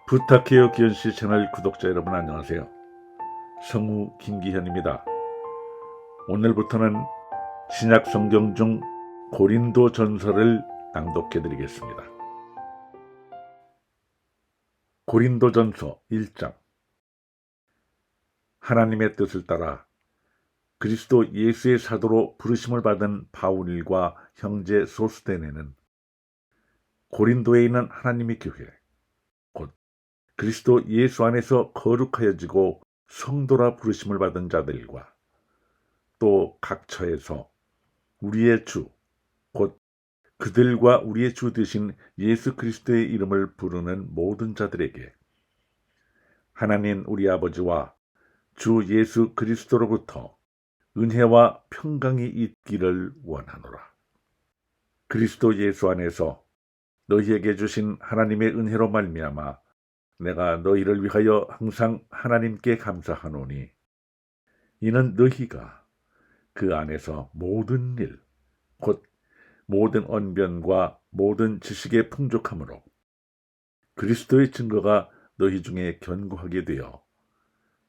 부탁해요 기현씨 채널 구독자 여러분 안녕하세요. 성우 김기현입니다. 오늘부터는 신약 성경 중 고린도 전서를 낭독해 드리겠습니다. 고린도 전서 1장. 하나님의 뜻을 따라 그리스도 예수의 사도로 부르심을 받은 바울과 형제 소스데네는 고린도에 있는 하나님의 교회 곧 그리스도 예수 안에서 거룩하여지고 성도라 부르심을 받은 자들과 또 각 처에서 우리의 주, 곧 그들과 우리의 주 되신 예수 그리스도의 이름을 부르는 모든 자들에게 하나님 우리 아버지와 주 예수 그리스도로부터 은혜와 평강이 있기를 원하노라. 그리스도 예수 안에서 너희에게 주신 하나님의 은혜로 말미암아 내가 너희를 위하여 항상 하나님께 감사하노니 이는 너희가 그 안에서 모든 일, 곧 모든 언변과 모든 지식의 풍족함으로 그리스도의 증거가 너희 중에 견고하게 되어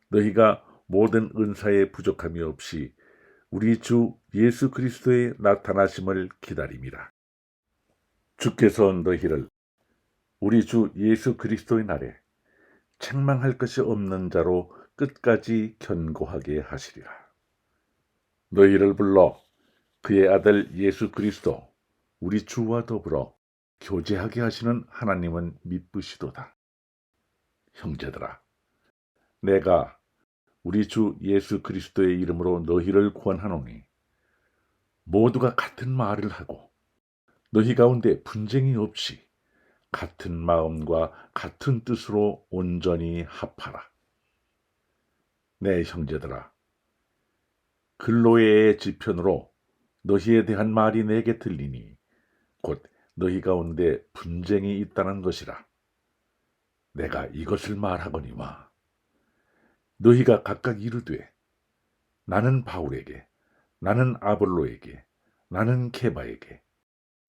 너희가 모든 은사에 부족함이 없이 우리 주 예수 그리스도의 나타나심을 기다림이라. 주께서 너희를 우리 주 예수 그리스도의 날에 책망할 것이 없는 자로 끝까지 견고하게 하시리라. 너희를 불러 그의 아들 예수 그리스도 우리 주와 더불어 교제하게 하시는 하나님은 미쁘시도다. 형제들아, 내가 우리 주 예수 그리스도의 이름으로 너희를 구원하노니 모두가 같은 말을 하고 너희 가운데 분쟁이 없이 같은 마음과 같은 뜻으로 온전히 합하라. 내 형제들아, 글로에의 지편으로 너희에 대한 말이 내게 들리니 곧 너희 가운데 분쟁이 있다는 것이라. 내가 이것을 말하거니와 너희가 각각 이르되 나는 바울에게, 나는 아볼로에게, 나는 케바에게,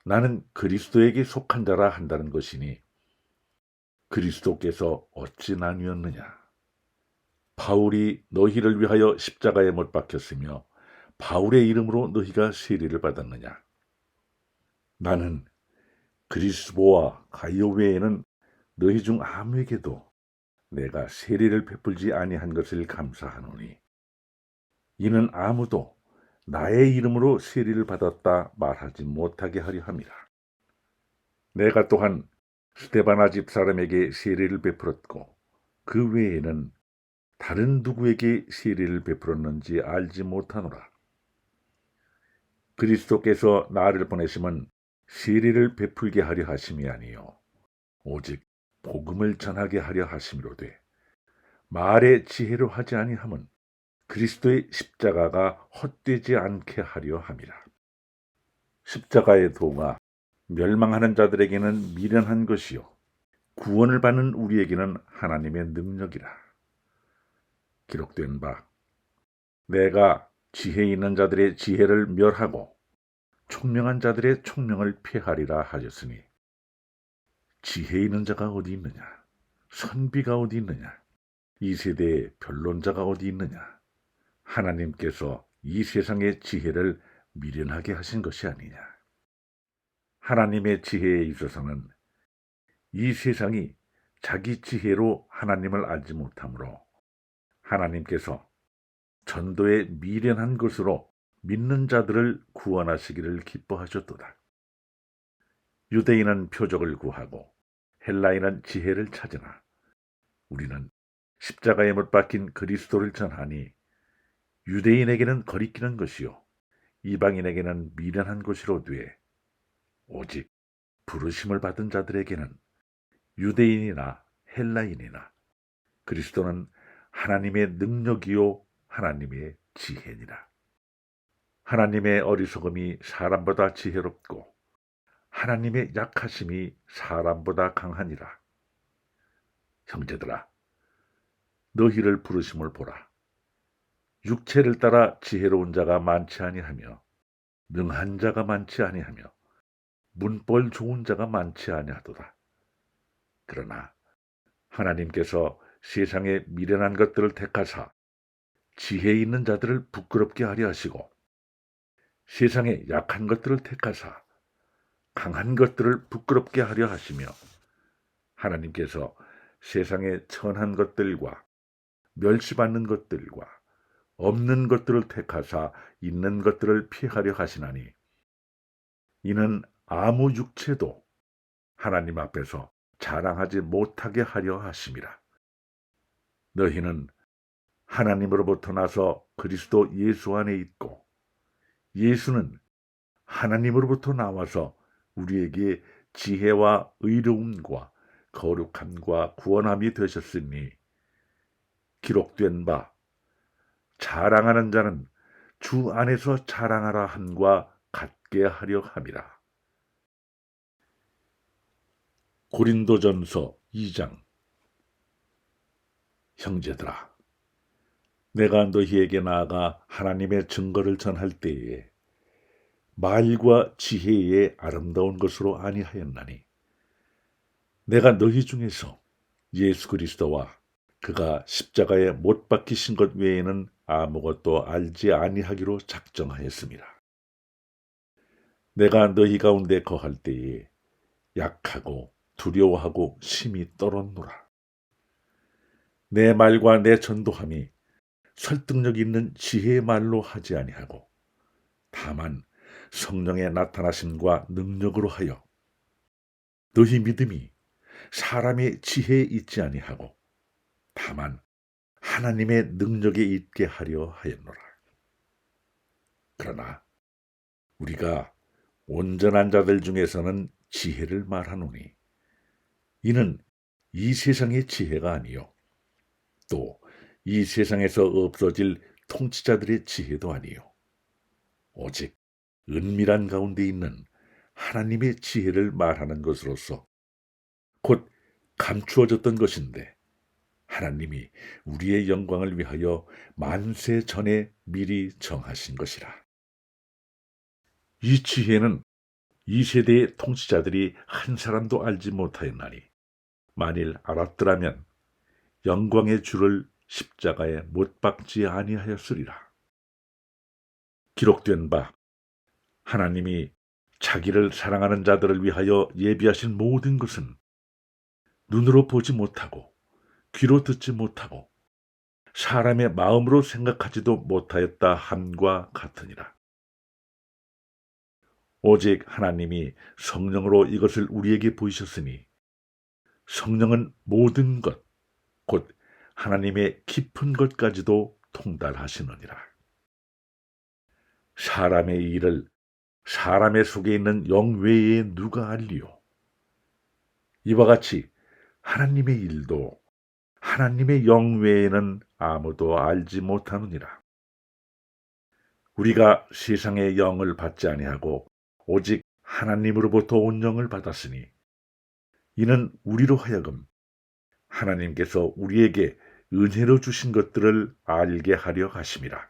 나는 그리스도에게 속한 자라 한다는 것이니 그리스도께서 어찌 나뉘었느냐? 바울이 너희를 위하여 십자가에 못 박혔으며 바울의 이름으로 너희가 세례를 받았느냐? 나는 그리스도와 가이오 외에는 너희 중 아무에게도 내가 세례를 베풀지 아니한 것을 감사하노니 이는 아무도 나의 이름으로 세례를 받았다 말하지 못하게 하려 함이라. 내가 또한 스데바나 집 사람에게 세례를 베풀었고 그 외에는 다른 누구에게 세례를 베풀었는지 알지 못하노라. 그리스도께서 나를 보내심은 세례를 베풀게 하려 하심이 아니요 오직 복음을 전하게 하려 하심이로되 말의 지혜로 하지 아니함은 그리스도의 십자가가 헛되지 않게 하려 함이라. 십자가의 도가 멸망하는 자들에게는 미련한 것이요 구원을 받는 우리에게는 하나님의 능력이라. 기록된 바 내가 지혜 있는 자들의 지혜를 멸하고 총명한 자들의 총명을 폐하리라 하였으니 지혜 있는 자가 어디 있느냐? 선비가 어디 있느냐? 이 세대의 변론자가 어디 있느냐? 하나님께서 이 세상의 지혜를 미련하게 하신 것이 아니냐. 하나님의 지혜에 있어서는 이 세상이 자기 지혜로 하나님을 알지 못하므로 하나님께서 전도에 미련한 것으로 믿는 자들을 구원하시기를 기뻐하셨도다. 유대인은 표적을 구하고 헬라인은 지혜를 찾으나 우리는 십자가에 못 박힌 그리스도를 전하니 유대인에게는 거리끼는 것이요 이방인에게는 미련한 것이로되 오직 부르심을 받은 자들에게는 유대인이나 헬라인이나 그리스도는 하나님의 능력이요 하나님의 지혜니라. 하나님의 어리석음이 사람보다 지혜롭고 하나님의 약하심이 사람보다 강하니라. 형제들아, 너희를 부르심을 보라. 육체를 따라 지혜로운 자가 많지 아니하며 능한 자가 많지 아니하며 문벌 좋은 자가 많지 아니하도다. 그러나 하나님께서 세상에 미련한 것들을 택하사 지혜 있는 자들을 부끄럽게 하려 하시고 세상에 약한 것들을 택하사 강한 것들을 부끄럽게 하려 하시며 하나님께서 세상에 천한 것들과 멸시받는 것들과 없는 것들을 택하사 있는 것들을 피하려 하시나니 이는 아무 육체도 하나님 앞에서 자랑하지 못하게 하려 하심이라. 너희는 하나님으로부터 나서 그리스도 예수 안에 있고 예수는 하나님으로부터 나와서 우리에게 지혜와 의로움과 거룩함과 구원함이 되셨으니 기록된 바 자랑하는 자는 주 안에서 자랑하라 함과 같게 하려 함이라. 고린도전서 2장. 형제들아, 내가 너희에게 나아가 하나님의 증거를 전할 때에 말과 지혜의 아름다운 것으로 아니하였나니 내가 너희 중에서 예수 그리스도와 그가 십자가에 못 박히신 것 외에는 아무것도 알지 아니하기로 작정하였습니다. 내가 너희 가운데 거할 때에 약하고 두려워하고 심히 떨었노라. 내 말과 내 전도함이 설득력 있는 지혜의 말로 하지 아니하고 다만 성령의 나타나심과 능력으로 하여 너희 믿음이 사람의 지혜에 있지 아니하고 다만 하나님의 능력에 있게 하려 하였노라. 그러나 우리가 온전한 자들 중에서는 지혜를 말하노니 이는 이 세상의 지혜가 아니요 또 이 세상에서 없어질 통치자들의 지혜도 아니요 오직 은밀한 가운데 있는 하나님의 지혜를 말하는 것으로서 곧 감추어졌던 것인데 하나님이 우리의 영광을 위하여 만세 전에 미리 정하신 것이라. 이 지혜는 이 세대의 통치자들이 한 사람도 알지 못하였나니 만일 알았더라면 영광의 주를 십자가에 못 박지 아니하였으리라. 기록된 바 하나님이 자기를 사랑하는 자들을 위하여 예비하신 모든 것은 눈으로 보지 못하고 귀로 듣지 못하고 사람의 마음으로 생각하지도 못하였다 함과 같으니라. 오직 하나님이 성령으로 이것을 우리에게 보이셨으니 성령은 모든 것 곧 하나님의 깊은 것까지도 통달하시느니라. 사람의 일을 사람의 속에 있는 영 외에 누가 알리요? 이와 같이 하나님의 일도 하나님의 영 외에는 아무도 알지 못하느니라. 우리가 세상의 영을 받지 아니하고 오직 하나님으로부터 온 영을 받았으니 이는 우리로 하여금 하나님께서 우리에게 은혜로 주신 것들을 알게 하려 하심이라.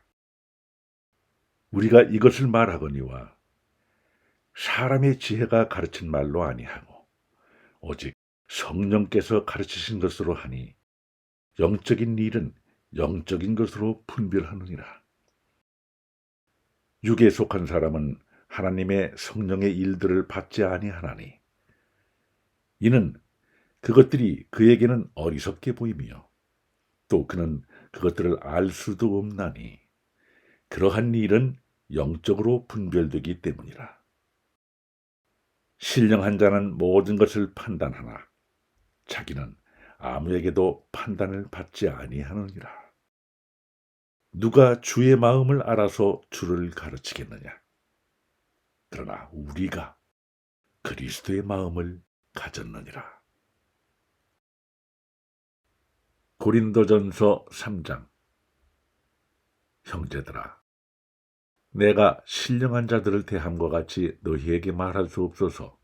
우리가 이것을 말하거니와 사람의 지혜가 가르친 말로 아니하고 오직 성령께서 가르치신 것으로 하니 영적인 일은 영적인 것으로 분별하느니라. 육에 속한 사람은 하나님의 성령의 일들을 받지 아니하나니 이는 그것들이 그에게는 어리석게 보이며 또 그는 그것들을 알 수도 없나니 그러한 일은 영적으로 분별되기 때문이라. 신령한 자는 모든 것을 판단하나 자기는 아무에게도 판단을 받지 아니하느니라. 누가 주의 마음을 알아서 주를 가르치겠느냐? 그러나 우리가 그리스도의 마음을 가졌느니라. 고린도전서 3장. 형제들아, 내가 신령한 자들을 대함과 같이 너희에게 말할 수 없어서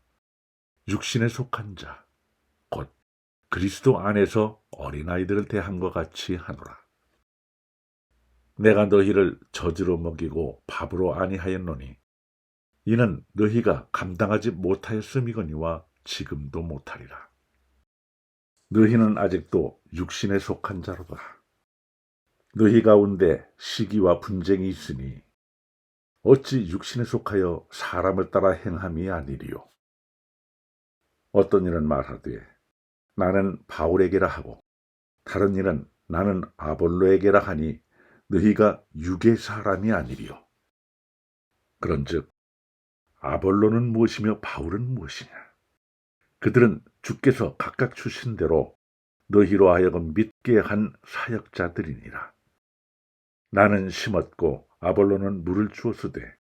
육신에 속한 자, 곧 그리스도 안에서 어린아이들을 대함과 같이 하노라. 내가 너희를 젖으로 먹이고 밥으로 아니하였노니 이는 너희가 감당하지 못하였음이거니와 지금도 못하리라. 너희는 아직도 육신에 속한 자로다. 너희 가운데 시기와 분쟁이 있으니 어찌 육신에 속하여 사람을 따라 행함이 아니리요. 어떤 이는 말하되 나는 바울에게라 하고 다른 이는 나는 아볼로에게라 하니 너희가 육의 사람이 아니리요. 그런즉 아볼로는 무엇이며 바울은 무엇이냐? 그들은 주께서 각각 주신 대로 너희로 하여금 믿게 한 사역자들이니라. 나는 심었고 아볼로는 물을 주었으되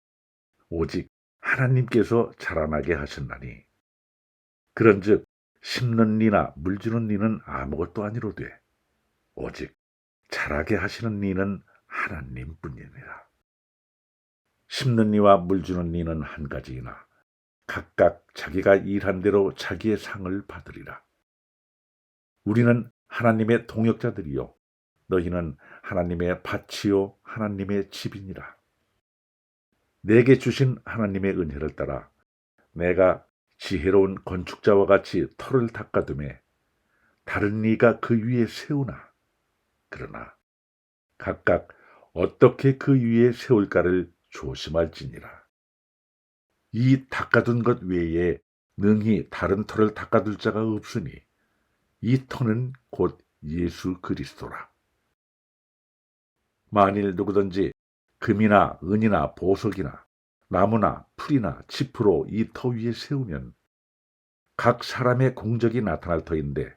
오직 하나님께서 자라나게 하셨나니 그런즉 심는 니나 물주는 니는 아무것도 아니로되 오직 자라게 하시는 니는 하나님뿐이니라. 심는 니와 물주는 니는 한 가지이나 각각 자기가 일한 대로 자기의 상을 받으리라. 우리는 하나님의 동역자들이요 너희는 하나님의 밭이요 하나님의 집이니라. 내게 주신 하나님의 은혜를 따라 내가 지혜로운 건축자와 같이 터를 닦아두매 다른 이가 그 위에 세우나 그러나 각각 어떻게 그 위에 세울까를 조심할지니라. 이 닦아둔 것 외에 능히 다른 터를 닦아둘 자가 없으니 이 터는 곧 예수 그리스도라. 만일 누구든지 금이나 은이나 보석이나 나무나 풀이나 짚으로 이 터 위에 세우면 각 사람의 공적이 나타날 터인데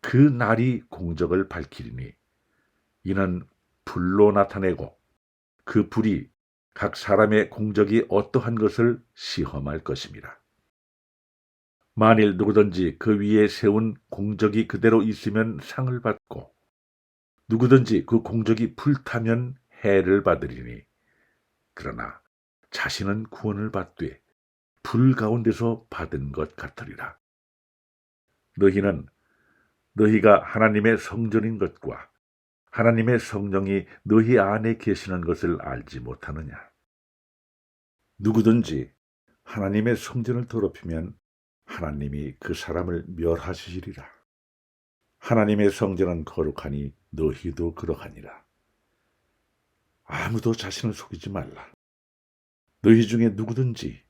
그 날이 공적을 밝히리니 이는 불로 나타내고 그 불이 각 사람의 공적이 어떠한 것을 시험할 것입니다. 만일 누구든지 그 위에 세운 공적이 그대로 있으면 상을 받고 누구든지 그 공적이 불타면 해를 받으리니 그러나 자신은 구원을 받되 불 가운데서 받은 것 같으리라. 너희는 너희가 하나님의 성전인 것과 하나님의 성령이 너희 안에 계시는 것을 알지 못하느냐? 누구든지 하나님의 성전을 더럽히면 하나님이 그 사람을 멸하시리라. 하나님의 성전은 거룩하니 너희도 그러하니라. 아무도 자신을 속이지 말라. 너희 중에 누구든지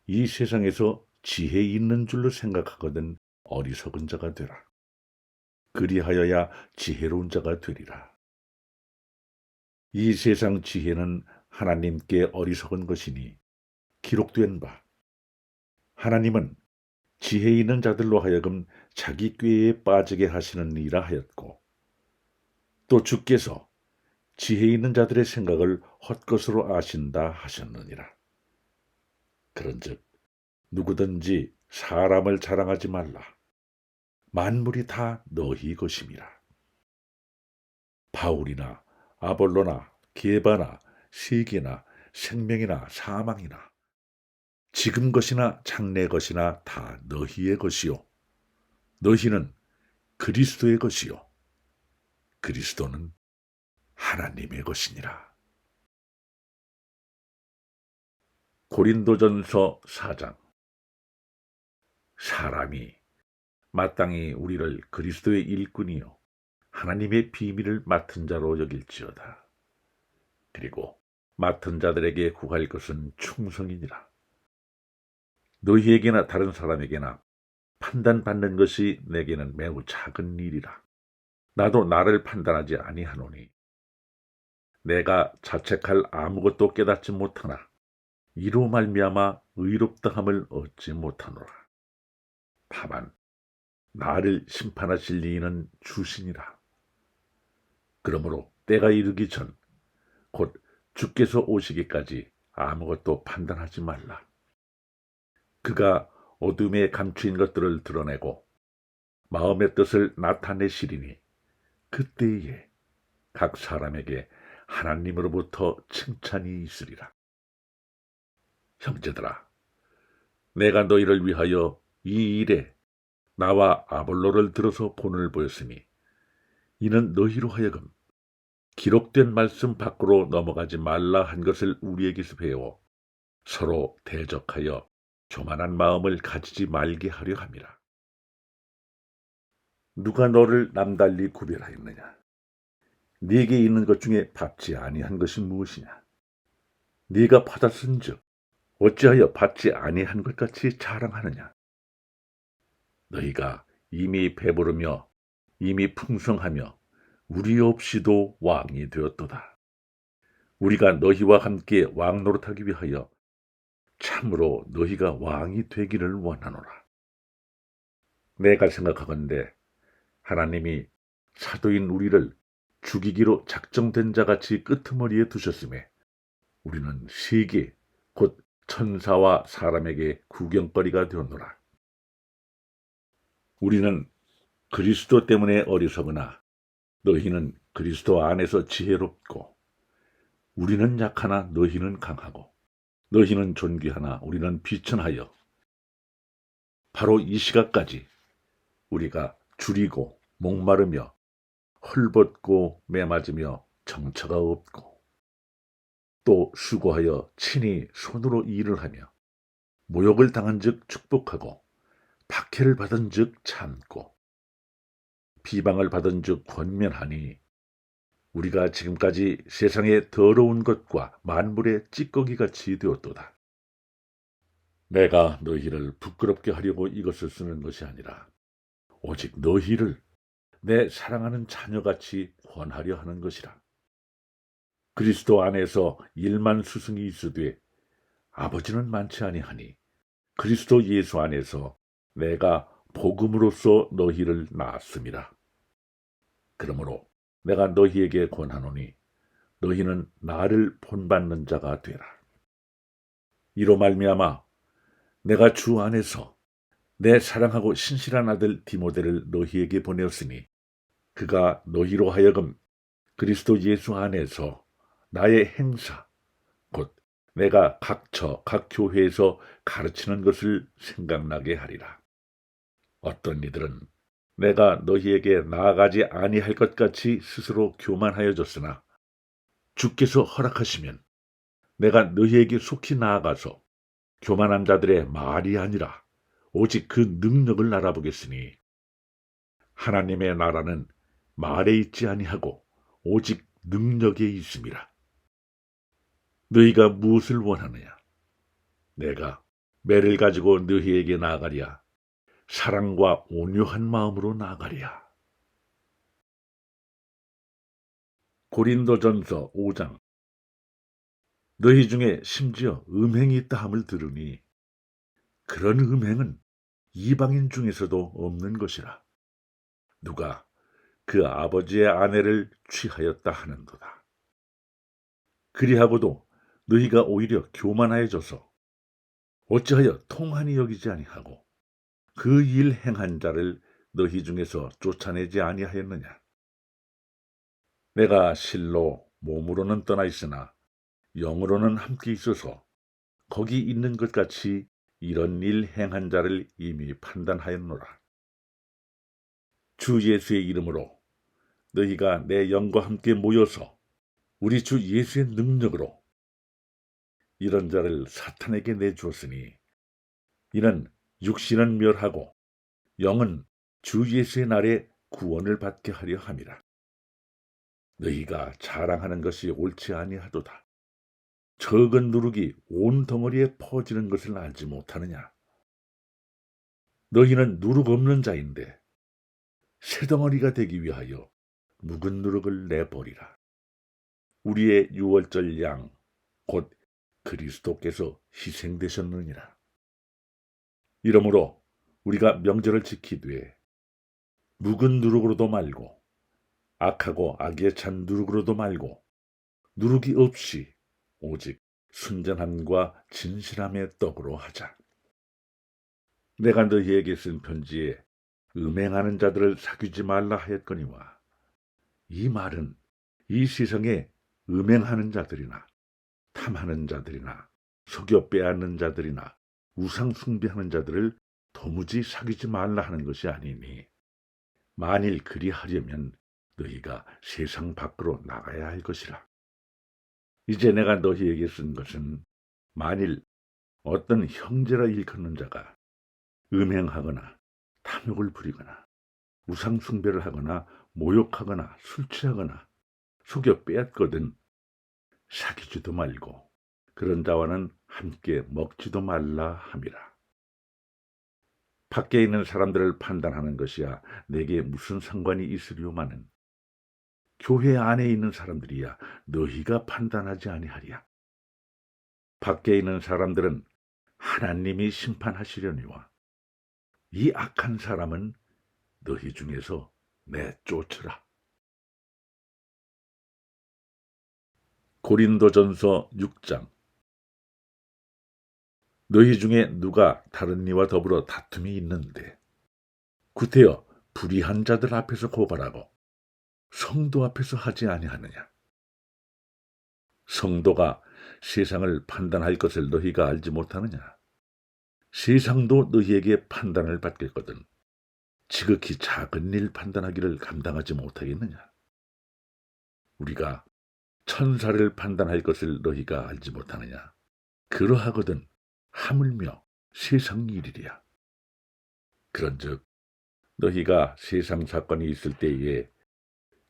이 세상에서 지혜 있는 줄로 생각하거든 어리석은 자가 되라. 그리하여야 지혜로운 자가 되리라. 이 세상 지혜는 하나님께 어리석은 것이니 기록된 바 하나님은 지혜 있는 자들로 하여금 자기 꾀에 빠지게 하시는 이라 하였고 또 주께서 지혜 있는 자들의 생각을 헛것으로 아신다 하셨느니라. 그런즉 누구든지 사람을 자랑하지 말라. 만물이 다 너희 것임이라. 바울이나 아볼로나 게바나 세계나 생명이나 사망이나 지금 것이나 장래 것이나 다 너희의 것이요 너희는 그리스도의 것이요 그리스도는 하나님의 것이니라. 고린도전서 4장. 사람이 마땅히 우리를 그리스도의 일꾼이요 하나님의 비밀을 맡은 자로 여길지어다. 그리고 맡은 자들에게 구할 것은 충성이니라. 너희에게나 다른 사람에게나 판단받는 것이 내게는 매우 작은 일이라. 나도 나를 판단하지 아니하노니 내가 자책할 아무것도 깨닫지 못하나 이로 말미암아 의롭다함을 얻지 못하노라. 다만 나를 심판하실 이는 주시니라. 그러므로 때가 이르기 전 곧 주께서 오시기까지 아무것도 판단하지 말라. 그가 어둠에 감추인 것들을 드러내고 마음의 뜻을 나타내시리니 그때에 각 사람에게 하나님으로부터 칭찬이 있으리라. 형제들아, 내가 너희를 위하여 이 일에 나와 아볼로를 들어서 본을 보였으니 이는 너희로 하여금 기록된 말씀 밖으로 넘어가지 말라 한 것을 우리에게서 배워 서로 대적하여 교만한 마음을 가지지 말게 하려 함이라. 누가 너를 남달리 구별하였느냐? 네게 있는 것 중에 받지 아니한 것이 무엇이냐? 네가 받았은즉 어찌하여 받지 아니한 것 같이 자랑하느냐? 너희가 이미 배부르며 이미 풍성하며 우리 없이도 왕이 되었도다. 우리가 너희와 함께 왕 노릇하기 위하여 참으로 너희가 왕이 되기를 원하노라. 내가 생각하건대 하나님이 사도인 우리를 죽이기로 작정된 자같이 끄트머리에 두셨음에 우리는 세계 곧 천사와 사람에게 구경거리가 되었노라. 우리는 그리스도 때문에 어리석으나 너희는 그리스도 안에서 지혜롭고, 우리는 약하나 너희는 강하고, 너희는 존귀하나 우리는 비천하여 바로 이 시각까지 우리가 줄이고 목마르며 헐벗고 매맞으며 정처가 없고, 또 수고하여 친히 손으로 일을 하며 모욕을 당한 즉 축복하고 박해를 받은 즉 참고 비방을 받은 즉 권면하니, 우리가 지금까지 세상의 더러운 것과 만물의 찌꺼기같이 되었도다. 내가 너희를 부끄럽게 하려고 이것을 쓰는 것이 아니라 오직 너희를 내 사랑하는 자녀같이 권하려 하는 것이라. 그리스도 안에서 1만 스승이 있으되 아버지는 많지 아니하니 그리스도 예수 안에서 내가 복음으로써 너희를 낳았음이라. 그러므로 내가 너희에게 권하노니 너희는 나를 본받는 자가 되라. 이로 말미암아 내가 주 안에서 내 사랑하고 신실한 아들 디모데를 너희에게 보내었으니 그가 너희로 하여금 그리스도 예수 안에서 나의 행사 곧 내가 각 처, 각 교회에서 가르치는 것을 생각나게 하리라. 어떤 이들은 내가 너희에게 나아가지 아니할 것 같이 스스로 교만하여졌으나 주께서 허락하시면 내가 너희에게 속히 나아가서 교만한 자들의 말이 아니라 오직 그 능력을 알아보겠으니, 하나님의 나라는 말에 있지 아니하고 오직 능력에 있음이라. 너희가 무엇을 원하느냐? 내가 매를 가지고 너희에게 나아가랴? 사랑과 온유한 마음으로 나아가랴? 고린도전서 5장. 너희 중에 심지어 음행이 있다 함을 들으니 그런 음행은 이방인 중에서도 없는 것이라. 누가 그 아버지의 아내를 취하였다 하는도다. 그리하고도 너희가 오히려 교만하여져서 어찌하여 통한이 여기지 아니하고 그 일 행한 자를 너희 중에서 쫓아내지 아니하였느냐? 내가 실로 몸으로는 떠나 있으나 영으로는 함께 있어서 거기 있는 것 같이 이런 일 행한 자를 이미 판단하였노라. 주 예수의 이름으로 너희가 내 영과 함께 모여서 우리 주 예수의 능력으로 이런 자를 사탄에게 내주었으니, 이는 육신은 멸하고 영은 주 예수의 날에 구원을 받게 하려 함이라. 너희가 자랑하는 것이 옳지 아니하도다. 적은 누룩이 온 덩어리에 퍼지는 것을 알지 못하느냐? 너희는 누룩 없는 자인데 새 덩어리가 되기 위하여 묵은 누룩을 내버리라. 우리의 유월절 양 곧 그리스도께서 희생되셨느니라. 이러므로 우리가 명절을 지키되 묵은 누룩으로도 말고 악하고 악에 찬 누룩으로도 말고 누룩이 없이 오직 순전함과 진실함의 떡으로 하자. 내가 너희에게 쓴 편지에 음행하는 자들을 사귀지 말라 하였거니와, 이 말은 이 세상에 음행하는 자들이나 탐하는 자들이나 속여 빼앗는 자들이나 우상 숭배하는 자들을 도무지 사귀지 말라 하는 것이 아니니, 만일 그리하려면 너희가 세상 밖으로 나가야 할 것이라. 이제 내가 너희에게 쓴 것은 만일 어떤 형제라 일컫는 자가 음행하거나 탐욕을 부리거나 우상 숭배를 하거나 모욕하거나 술 취하거나 속여 빼앗거든 사귀지도 말고 그런 자와는 함께 먹지도 말라 함이라. 밖에 있는 사람들을 판단하는 것이야 내게 무슨 상관이 있으리오마는 교회 안에 있는 사람들이야 너희가 판단하지 아니하리야. 밖에 있는 사람들은 하나님이 심판하시려니와 이 악한 사람은 너희 중에서 내쫓으라. 고린도전서 6장. 너희 중에 누가 다른 이와 더불어 다툼이 있는데 구태여 불의한 자들 앞에서 고발하고 성도 앞에서 하지 아니하느냐. 성도가 세상을 판단할 것을 너희가 알지 못하느냐. 세상도 너희에게 판단을 받겠거든 지극히 작은 일 판단하기를 감당하지 못하겠느냐. 우리가 천사를 판단할 것을 너희가 알지 못하느냐. 그러하거든 하물며 세상 일이랴. 그런즉 너희가 세상 사건이 있을 때에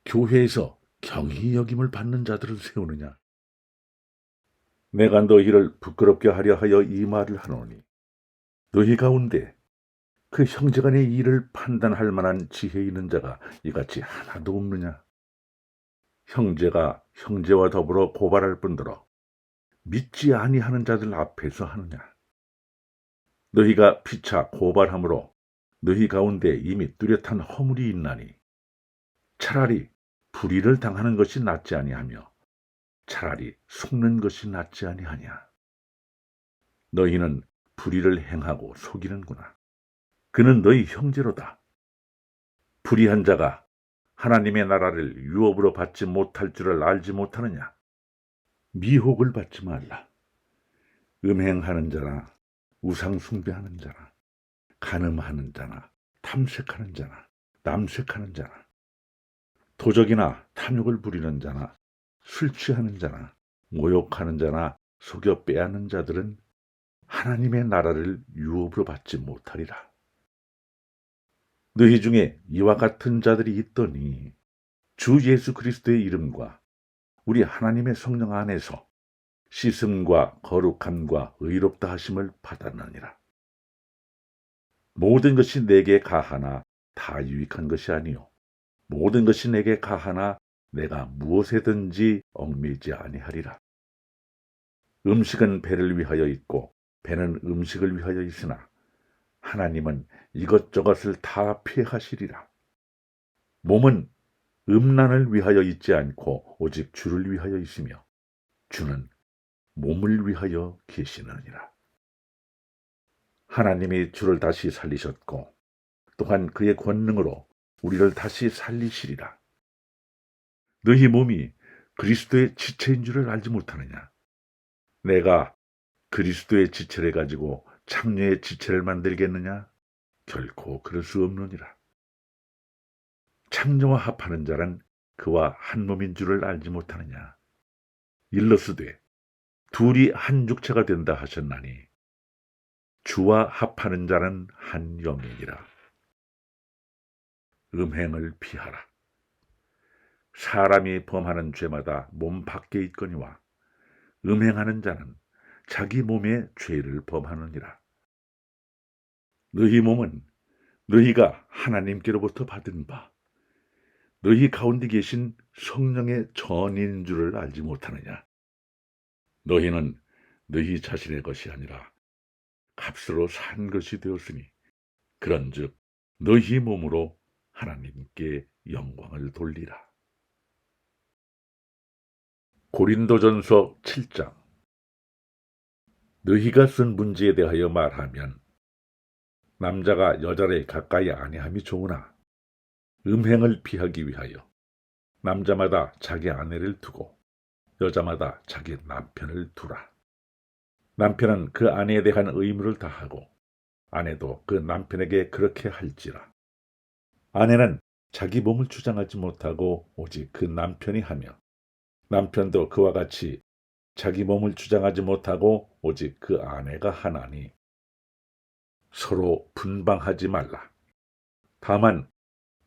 교회에서 경히 여김을 받는 자들을 세우느냐. 내가 너희를 부끄럽게 하려 하여 이 말을 하노니 너희 가운데 그 형제간의 일을 판단할 만한 지혜 있는 자가 이같이 하나도 없느냐. 형제가 형제와 더불어 고발할 뿐더러 믿지 아니하는 자들 앞에서 하느냐. 너희가 피차 고발함으로 너희 가운데 이미 뚜렷한 허물이 있나니 차라리 불의를 당하는 것이 낫지 아니하며 차라리 속는 것이 낫지 아니하냐. 너희는 불의를 행하고 속이는구나. 그는 너희 형제로다. 불의한 자가 하나님의 나라를 유업으로 받지 못할 줄을 알지 못하느냐. 미혹을 받지 말라. 음행하는 자나 우상 숭배하는 자나 간음하는 자나 탐색하는 자나 남색하는 자나 도적이나 탐욕을 부리는 자나 술 취하는 자나 모욕하는 자나 속여 빼앗는 자들은 하나님의 나라를 유업으로 받지 못하리라. 너희 중에 이와 같은 자들이 있더니 주 예수 그리스도의 이름과 우리 하나님의 성령 안에서 씻음과 거룩함과 의롭다 하심을 받았느니라. 모든 것이 내게 가하나 다 유익한 것이 아니요 모든 것이 내게 가하나 내가 무엇에든지 얽매이지 아니하리라. 음식은 배를 위하여 있고 배는 음식을 위하여 있으나 하나님은 이것저것을 다 피하시리라. 몸은 음란을 위하여 있지 않고 오직 주를 위하여 있으며 주는 몸을 위하여 계시느니라. 하나님이 주를 다시 살리셨고 또한 그의 권능으로 우리를 다시 살리시리라. 너희 몸이 그리스도의 지체인 줄을 알지 못하느냐. 내가 그리스도의 지체를 가지고 창녀의 지체를 만들겠느냐? 결코 그럴 수 없느니라. 창녀와 합하는 자란 그와 한 몸인 줄을 알지 못하느냐. 일러스되 둘이 한 육체가 된다 하셨나니 주와 합하는 자는 한 영이니라. 음행을 피하라. 사람이 범하는 죄마다 몸 밖에 있거니와 음행하는 자는 자기 몸의 죄를 범하느니라. 너희 몸은 너희가 하나님께로부터 받은 바 너희 가운데 계신 성령의 전인 줄을 알지 못하느냐. 너희는 너희 자신의 것이 아니라 값으로 산 것이 되었으니 그런즉 너희 몸으로 하나님께 영광을 돌리라. 고린도전서 7장. 너희가 쓴 문제에 대하여 말하면 남자가 여자를 가까이 아니함이 좋으나 음행을 피하기 위하여 남자마다 자기 아내를 두고 여자마다 자기 남편을 두라. 남편은 그 아내에 대한 의무를 다하고 아내도 그 남편에게 그렇게 할지라. 아내는 자기 몸을 주장하지 못하고 오직 그 남편이 하며 남편도 그와 같이 자기 몸을 주장하지 못하고 오직 그 아내가 하나니 서로 분방하지 말라. 다만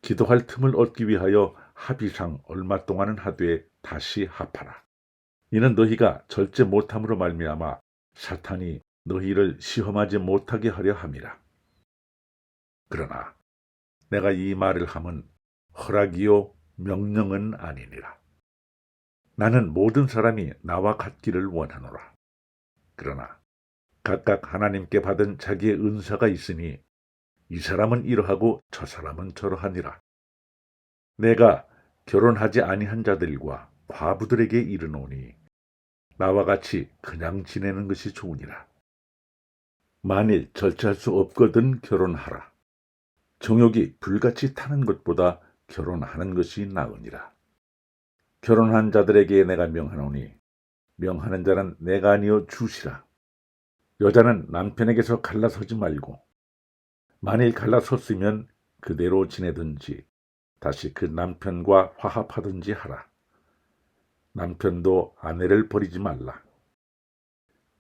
기도할 틈을 얻기 위하여 합의상 얼마 동안은 하되 다시 합하라. 이는 너희가 절제 못함으로 말미암아 사탄이 너희를 시험하지 못하게 하려 함이라. 그러나 내가 이 말을 함은 허락이요 명령은 아니니라. 나는 모든 사람이 나와 같기를 원하노라. 그러나 각각 하나님께 받은 자기의 은사가 있으니 이 사람은 이러하고 저 사람은 저러하니라. 내가 결혼하지 아니한 자들과 과부들에게 이르노니 나와 같이 그냥 지내는 것이 좋으니라. 만일 절제할 수 없거든 결혼하라. 정욕이 불같이 타는 것보다 결혼하는 것이 나으니라. 결혼한 자들에게 내가 명하노니 명하는 자는 내가 아니요 주시라. 여자는 남편에게서 갈라서지 말고 만일 갈라섰으면 그대로 지내든지 다시 그 남편과 화합하든지 하라. 남편도 아내를 버리지 말라.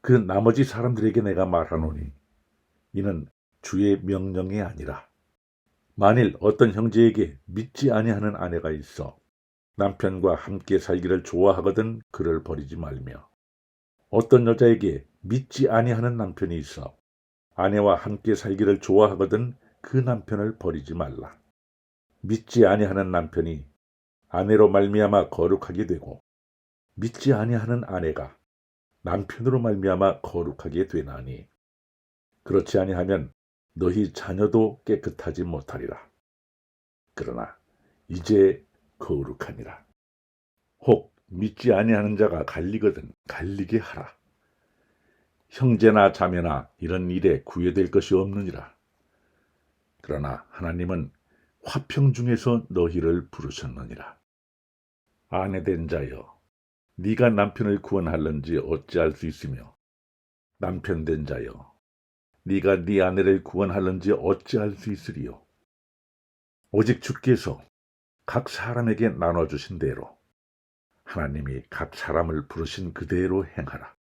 그 나머지 사람들에게 내가 말하노니 이는 주의 명령이 아니라 만일 어떤 형제에게 믿지 아니하는 아내가 있어 남편과 함께 살기를 좋아하거든 그를 버리지 말며 어떤 여자에게 믿지 아니하는 남편이 있어 아내와 함께 살기를 좋아하거든 그 남편을 버리지 말라. 믿지 아니하는 남편이 아내로 말미암아 거룩하게 되고 믿지 아니하는 아내가 남편으로 말미암아 거룩하게 되나니 그렇지 아니하면 너희 자녀도 깨끗하지 못하리라. 그러나 이제 거룩하니라. 혹 믿지 아니하는 자가 갈리거든 갈리게 하라. 형제나 자매나 이런 일에 구애될 것이 없느니라. 그러나 하나님은 화평 중에서 너희를 부르셨느니라. 아내된 자여, 네가 남편을 구원할는지 어찌할 수 있으며 남편된 자여, 네가 네 아내를 구원할는지 어찌할 수 있으리요. 오직 주께서 각 사람에게 나눠주신 대로 하나님이 각 사람을 부르신 그대로 행하라.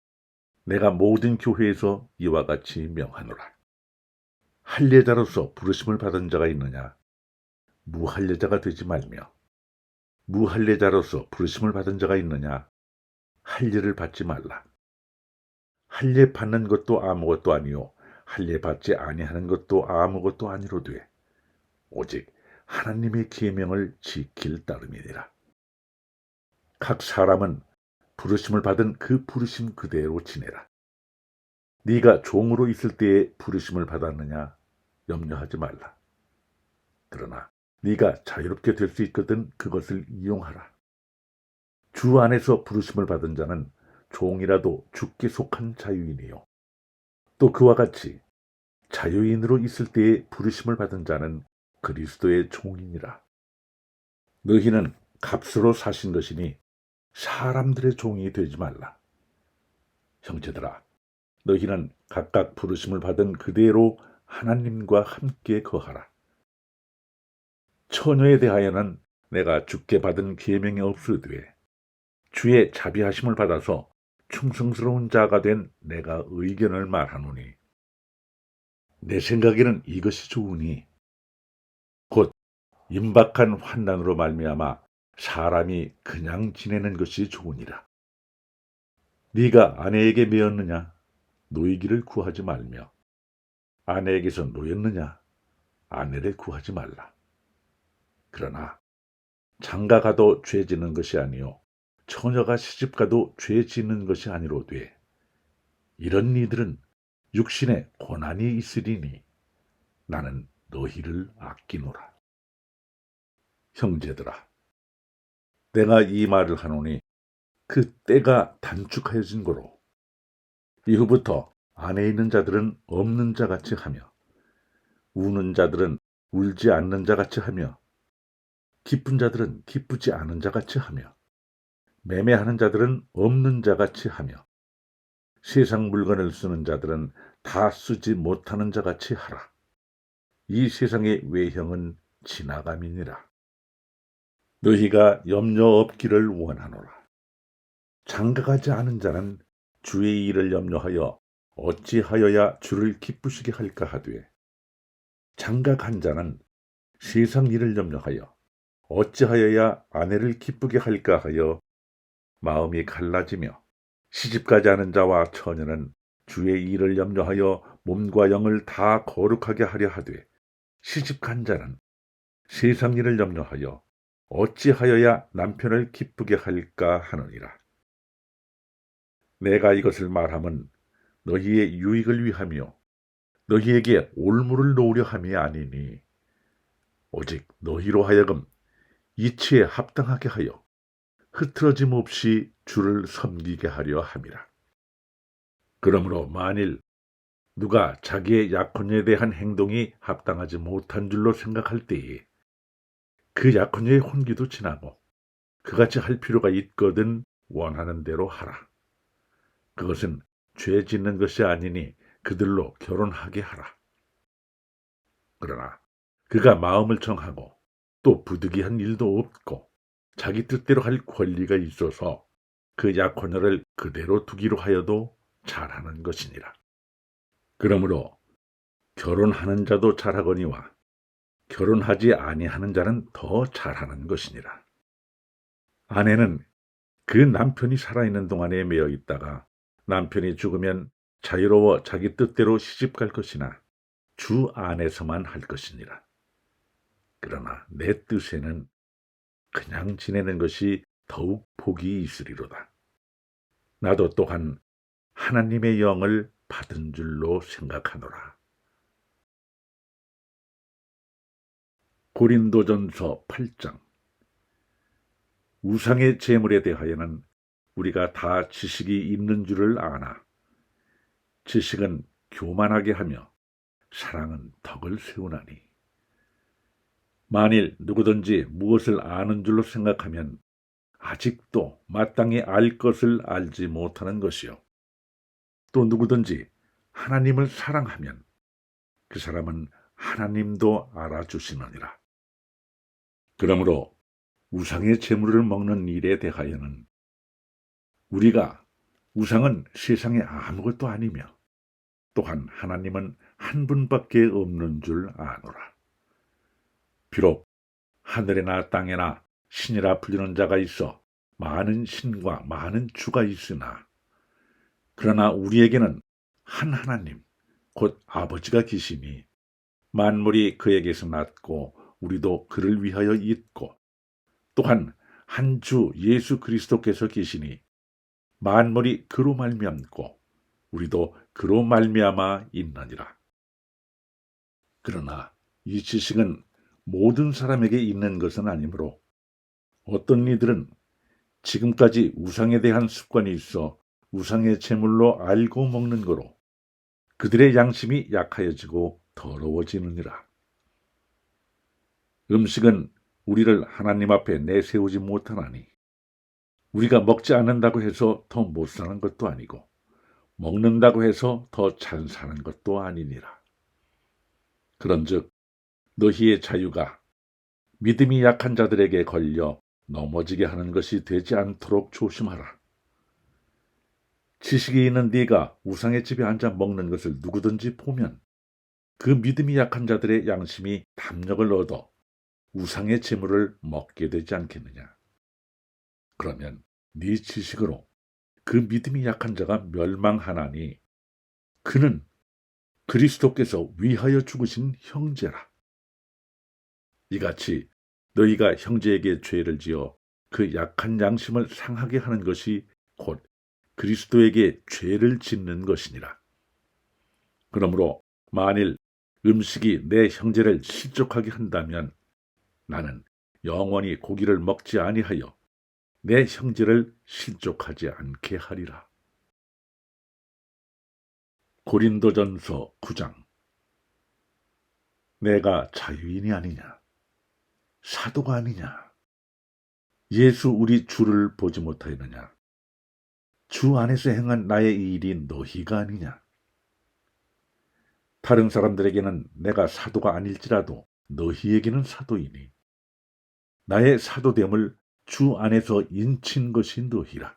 내가 모든 교회에서 이와 같이 명하노라. 할례자로서 부르심을 받은 자가 있느냐? 무할례자가 되지 말며 무할례자로서 부르심을 받은 자가 있느냐? 할례를 받지 말라. 할례 받는 것도 아무것도 아니요 할례 받지 아니하는 것도 아무것도 아니로되 오직 하나님의 계명을 지킬 따름이니라. 각 사람은 부르심을 받은 그 부르심 그대로 지내라. 네가 종으로 있을 때에 부르심을 받았느냐? 염려하지 말라. 그러나 네가 자유롭게 될 수 있거든 그것을 이용하라. 주 안에서 부르심을 받은 자는 종이라도 주께 속한 자유인이요. 또 그와 같이 자유인으로 있을 때에 부르심을 받은 자는 그리스도의 종이니라. 너희는 값으로 사신 것이니 사람들의 종이 되지 말라. 형제들아, 너희는 각각 부르심을 받은 그대로 하나님과 함께 거하라. 처녀에 대하여는 내가 주께 받은 계명이 없으되 주의 자비하심을 받아서 충성스러운 자가 된 내가 의견을 말하노니 내 생각에는 이것이 좋으니 곧 임박한 환난으로 말미암아 사람이 그냥 지내는 것이 좋으니라. 네가 아내에게 매었느냐? 노이기를 구하지 말며 아내에게서 노였느냐? 아내를 구하지 말라. 그러나 장가가도 죄 짓는 것이 아니요 처녀가 시집가도 죄 짓는 것이 아니로되 이런 이들은 육신에 고난이 있으리니 나는 너희를 아끼노라. 형제들아, 내가 이 말을 하노니 그 때가 단축하여진 고로 이후부터 안에 있는 자들은 없는 자같이 하며 우는 자들은 울지 않는 자같이 하며 기쁜 자들은 기쁘지 않은 자같이 하며 매매하는 자들은 없는 자같이 하며 세상 물건을 쓰는 자들은 다 쓰지 못하는 자같이 하라. 이 세상의 외형은 지나감이니라. 너희가 염려 없기를 원하노라. 장가가지 않은 자는 주의 일을 염려하여 어찌하여야 주를 기쁘시게 할까 하되 장가간 자는 세상 일을 염려하여 어찌하여야 아내를 기쁘게 할까 하여 마음이 갈라지며, 시집가지 않은 자와 처녀는 주의 일을 염려하여 몸과 영을 다 거룩하게 하려 하되, 시집간 자는 세상 일을 염려하여 어찌하여야 남편을 기쁘게 할까 하느니라. 내가 이것을 말함은 너희의 유익을 위하며 너희에게 올무를 놓으려 함이 아니니, 오직 너희로 하여금 이치에 합당하게 하여 흐트러짐 없이 주를 섬기게 하려 함이라. 그러므로 만일 누가 자기의 약혼에 대한 행동이 합당하지 못한 줄로 생각할 때에 그 약혼녀의 혼기도 지나고 그같이 할 필요가 있거든 원하는 대로 하라. 그것은 죄 짓는 것이 아니니 그들로 결혼하게 하라. 그러나 그가 마음을 정하고 또 부득이한 일도 없고 자기 뜻대로 할 권리가 있어서 그 약혼녀를 그대로 두기로 하여도 잘하는 것이니라. 그러므로 결혼하는 자도 잘하거니와 결혼하지 아니하는 자는 더 잘하는 것이니라. 아내는 그 남편이 살아있는 동안에 매여 있다가 남편이 죽으면 자유로워 자기 뜻대로 시집갈 것이나 주 안에서만 할 것이니라. 그러나 내 뜻에는 그냥 지내는 것이 더욱 복이 있으리로다. 나도 또한 하나님의 영을 받은 줄로 생각하노라. 고린도전서 8장. 우상의 제물에 대하여는 우리가 다 지식이 있는 줄을 아나, 지식은 교만하게 하며 사랑은 덕을 세우나니, 만일 누구든지 무엇을 아는 줄로 생각하면 아직도 마땅히 알 것을 알지 못하는 것이요, 또 누구든지 하나님을 사랑하면 그 사람은 하나님도 알아주시느니라. 그러므로 우상의 제물을 먹는 일에 대하여는 우리가 우상은 세상에 아무것도 아니며 또한 하나님은 한 분밖에 없는 줄 아노라. 비록 하늘에나 땅에나 신이라 불리는 자가 있어 많은 신과 많은 주가 있으나, 그러나 우리에게는 한 하나님 곧 아버지가 계시니 만물이 그에게서 났고 우리도 그를 위하여 있고, 또한 한 주 예수 그리스도께서 계시니 만물이 그로 말미암고 우리도 그로 말미암아 있느니라. 그러나 이 지식은 모든 사람에게 있는 것은 아니므로 어떤 이들은 지금까지 우상에 대한 습관이 있어 우상의 제물로 알고 먹는 거로 그들의 양심이 약하여지고 더러워지느니라. 음식은 우리를 하나님 앞에 내세우지 못하나니, 우리가 먹지 않는다고 해서 더 못 사는 것도 아니고 먹는다고 해서 더 잘 사는 것도 아니니라. 그런즉 너희의 자유가 믿음이 약한 자들에게 걸려 넘어지게 하는 것이 되지 않도록 조심하라. 지식이 있는 네가 우상의 집에 앉아 먹는 것을 누구든지 보면 그 믿음이 약한 자들의 양심이 담력을 얻어 우상의 제물을 먹게 되지 않겠느냐. 그러면 네 지식으로 그 믿음이 약한 자가 멸망하나니 그는 그리스도께서 위하여 죽으신 형제라. 이같이 너희가 형제에게 죄를 지어 그 약한 양심을 상하게 하는 것이 곧 그리스도에게 죄를 짓는 것이니라. 그러므로 만일 음식이 내 형제를 실족하게 한다면 나는 영원히 고기를 먹지 아니하여 내 형제를 실족하지 않게 하리라. 고린도전서 9장. 내가 자유인이 아니냐? 사도가 아니냐? 예수 우리 주를 보지 못하였느냐? 주 안에서 행한 나의 일이 너희가 아니냐? 다른 사람들에게는 내가 사도가 아닐지라도 너희에게는 사도이니 나의 사도됨을 주 안에서 인친 것이 너희라.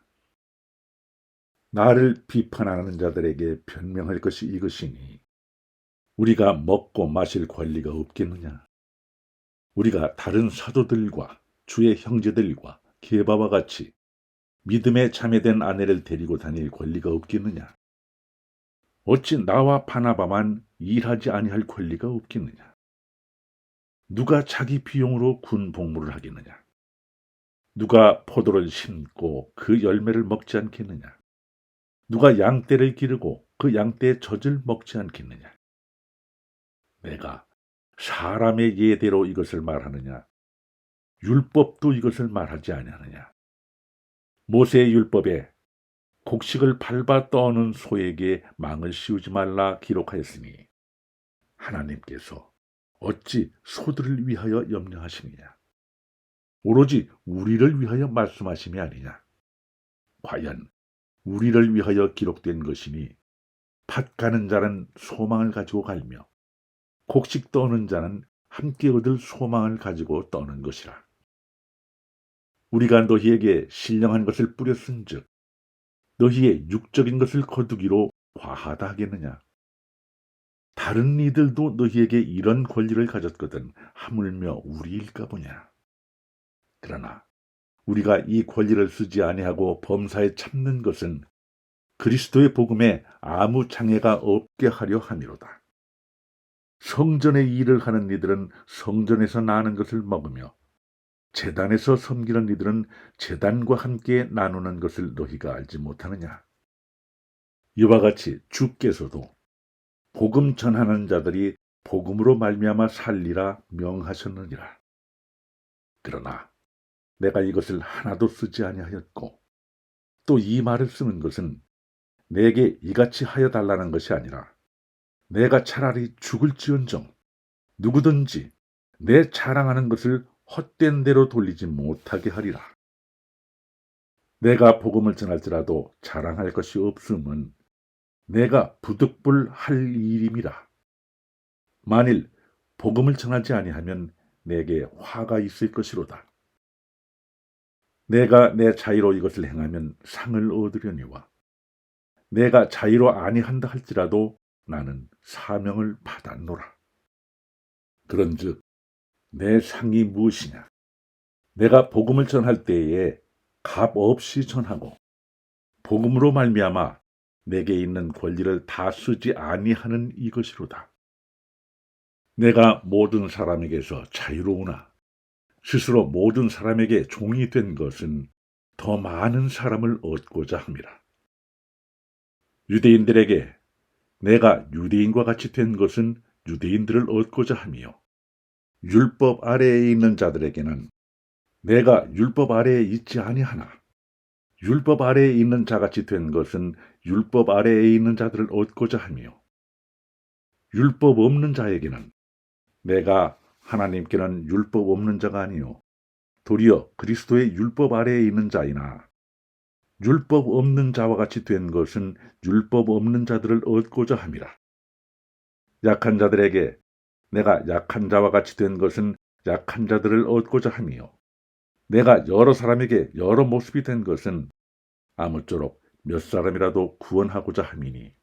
나를 비판하는 자들에게 변명할 것이 이것이니 우리가 먹고 마실 권리가 없겠느냐? 우리가 다른 사도들과 주의 형제들과 게바와 같이 믿음에 참여된 아내를 데리고 다닐 권리가 없겠느냐? 어찌 나와 바나바만 일하지 아니할 권리가 없겠느냐? 누가 자기 비용으로 군 복무를 하겠느냐? 누가 포도를 심고 그 열매를 먹지 않겠느냐? 누가 양떼를 기르고 그 양떼의 젖을 먹지 않겠느냐? 내가 사람의 예대로 이것을 말하느냐? 율법도 이것을 말하지 아니하느냐? 모세의 율법에 곡식을 밟아 떠는 소에게 망을 씌우지 말라 기록하였으니 하나님께서 어찌 소들을 위하여 염려하시느냐? 오로지 우리를 위하여 말씀하심이 아니냐? 과연 우리를 위하여 기록된 것이니 밭 가는 자는 소망을 가지고 갈며 곡식 떠는 자는 함께 얻을 소망을 가지고 떠는 것이라. 우리가 너희에게 신령한 것을 뿌렸은즉 너희의 육적인 것을 거두기로 과하다 하겠느냐? 다른 이들도 너희에게 이런 권리를 가졌거든 하물며 우리일까 보냐? 그러나 우리가 이 권리를 쓰지 아니하고 범사에 참는 것은 그리스도의 복음에 아무 장애가 없게 하려 함이로다. 성전의 일을 하는 이들은 성전에서 나는 것을 먹으며 제단에서 섬기는 이들은 제단과 함께 나누는 것을 너희가 알지 못하느냐? 이와 같이 주께서도 복음 전하는 자들이 복음으로 말미암아 살리라 명하셨느니라. 그러나 내가 이것을 하나도 쓰지 아니하였고 또 이 말을 쓰는 것은 내게 이같이 하여 달라는 것이 아니라 내가 차라리 죽을지언정 누구든지 내 자랑하는 것을 헛된 대로 돌리지 못하게 하리라. 내가 복음을 전할지라도 자랑할 것이 없음은 내가 부득불 할 일임이라. 만일 복음을 전하지 아니하면 내게 화가 있을 것이로다. 내가 내 자의로 이것을 행하면 상을 얻으려니와 내가 자의로 아니한다 할지라도 나는 사명을 받았노라. 그런즉 내 상이 무엇이냐? 내가 복음을 전할 때에 값 없이 전하고 복음으로 말미암아 내게 있는 권리를 다 쓰지 아니하는 이것이로다. 내가 모든 사람에게서 자유로우나 스스로 모든 사람에게 종이 된 것은 더 많은 사람을 얻고자 함이라. 유대인들에게 내가 유대인과 같이 된 것은 유대인들을 얻고자 함이요 율법 아래에 있는 자들에게는 내가 율법 아래에 있지 아니하나 율법 아래에 있는 자같이 된 것은 율법 아래에 있는 자들을 얻고자 함이요 율법 없는 자에게는 내가 하나님께는 율법 없는 자가 아니요 도리어 그리스도의 율법 아래에 있는 자이나 율법 없는 자와 같이 된 것은 율법 없는 자들을 얻고자 함이라. 약한 자들에게 내가 약한 자와 같이 된 것은 약한 자들을 얻고자 함이요 내가 여러 사람에게 여러 모습이 된 것은 아무쪼록 몇 사람이라도 구원하고자 함이니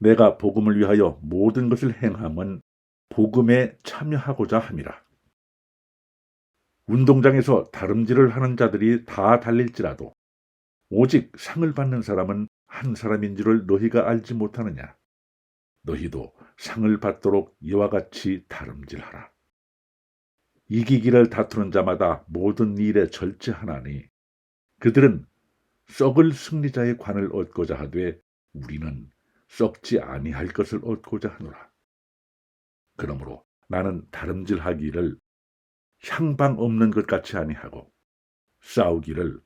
내가 복음을 위하여 모든 것을 행함은 복음에 참여하고자 함이라. 운동장에서 다름질을 하는 자들이 다 달릴지라도 오직 상을 받는 사람은 한 사람인 줄을 너희가 알지 못하느냐? 너희도 상을 받도록 이와 같이 다름질하라. 이기기를 다투는 자마다 모든 일에 절제하나니 그들은 썩을 승리자의 관을 얻고자 하되 우리는 썩지 아니할 것을 얻고자 하노라. 그러므로 나는 다름질하기를 향방 없는 것 같이 아니하고 싸우기를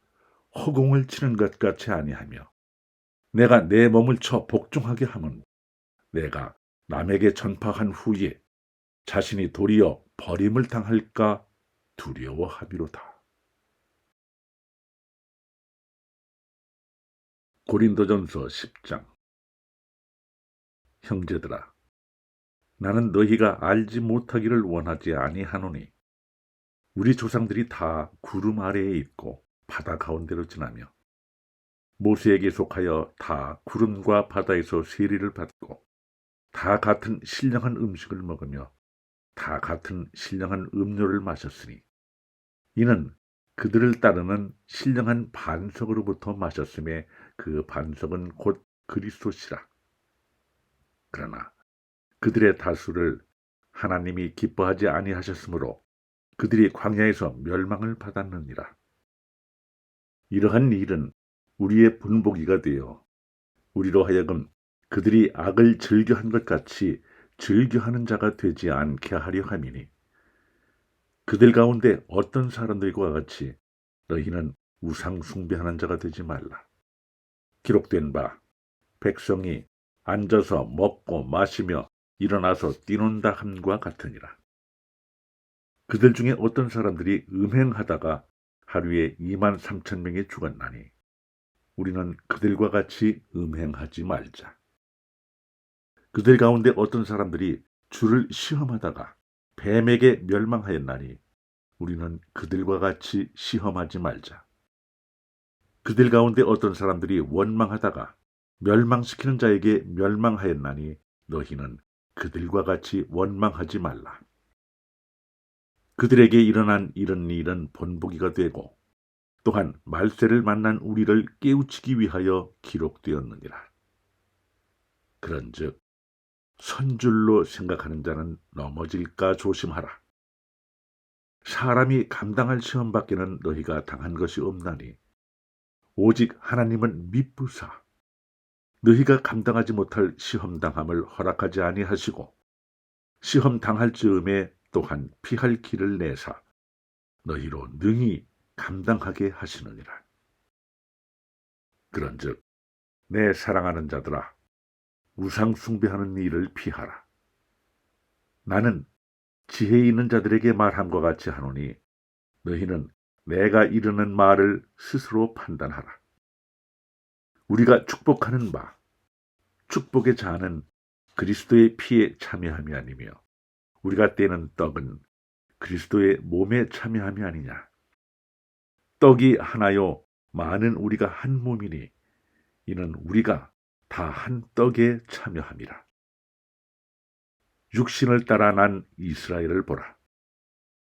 허공을 치는 것 같이 아니하며 내가 내 몸을 쳐 복종하게 하면 내가 남에게 전파한 후에 자신이 도리어 버림을 당할까 두려워하미로다. 고린도전서 10장. 형제들아, 나는 너희가 알지 못하기를 원하지 아니하노니 우리 조상들이 다 구름 아래에 있고 바다 가운데로 지나며 모세에게 속하여 다 구름과 바다에서 세리를 받고 다 같은 신령한 음식을 먹으며 다 같은 신령한 음료를 마셨으니 이는 그들을 따르는 신령한 반석으로부터 마셨음에 그 반석은 곧 그리스도시라. 그러나 그들의 다수를 하나님이 기뻐하지 아니하셨으므로 그들이 광야에서 멸망을 받았느니라. 이러한 일은 우리의 분보기가 되어 우리로 하여금 그들이 악을 즐겨한 것 같이 즐겨하는 자가 되지 않게 하려 함이니 그들 가운데 어떤 사람들과 같이 너희는 우상 숭배하는 자가 되지 말라. 기록된 바 백성이 앉아서 먹고 마시며 일어나서 뛰논다 함과 같으니라. 그들 중에 어떤 사람들이 음행하다가 하루에 23,000명이 죽었나니 우리는 그들과 같이 음행하지 말자. 그들 가운데 어떤 사람들이 주를 시험하다가 뱀에게 멸망하였나니 우리는 그들과 같이 시험하지 말자. 그들 가운데 어떤 사람들이 원망하다가 멸망시키는 자에게 멸망하였나니 너희는 그들과 같이 원망하지 말라. 그들에게 일어난 이런 일은 본보기가 되고 또한 말세를 만난 우리를 깨우치기 위하여 기록되었느니라. 그런즉 선줄로 생각하는 자는 넘어질까 조심하라. 사람이 감당할 시험 밖에는 너희가 당한 것이 없나니 오직 하나님은 미쁘사 너희가 감당하지 못할 시험 당함을 허락하지 아니하시고 시험 당할 즈음에 또한 피할 길을 내사 너희로 능히 감당하게 하시느니라. 그런즉 내 사랑하는 자들아 우상 숭배하는 일을 피하라. 나는 지혜 있는 자들에게 말함과 같이 하노니 너희는 내가 이르는 말을 스스로 판단하라. 우리가 축복하는 바 축복의 자는 그리스도의 피에 참여함이 아니며 우리가 떼는 떡은 그리스도의 몸에 참여함이 아니냐. 떡이 하나요 많은 우리가 한 몸이니 이는 우리가 다 한 떡에 참여함이라. 육신을 따라 난 이스라엘을 보라.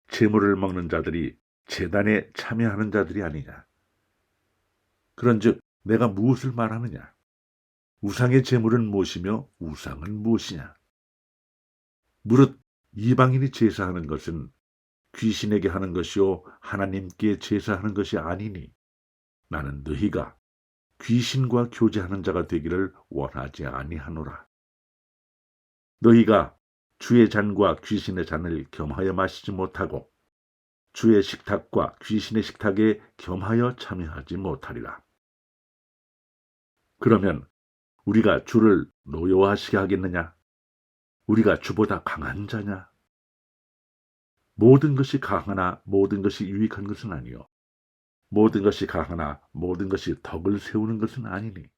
제물을 먹는 자들이 제단에 참여하는 자들이 아니냐. 그런즉 내가 무엇을 말하느냐. 우상의 제물은 무엇이며 우상은 무엇이냐. 무릇 이방인이 제사하는 것은 귀신에게 하는 것이요 하나님께 제사하는 것이 아니니 나는 너희가 귀신과 교제하는 자가 되기를 원하지 아니하노라. 너희가 주의 잔과 귀신의 잔을 겸하여 마시지 못하고 주의 식탁과 귀신의 식탁에 겸하여 참여하지 못하리라. 그러면 우리가 주를 노여워하시게 하겠느냐? 우리가 주보다 강한 자냐? 모든 것이 강하나 모든 것이 유익한 것은 아니요 모든 것이 강하나 모든 것이 덕을 세우는 것은 아니니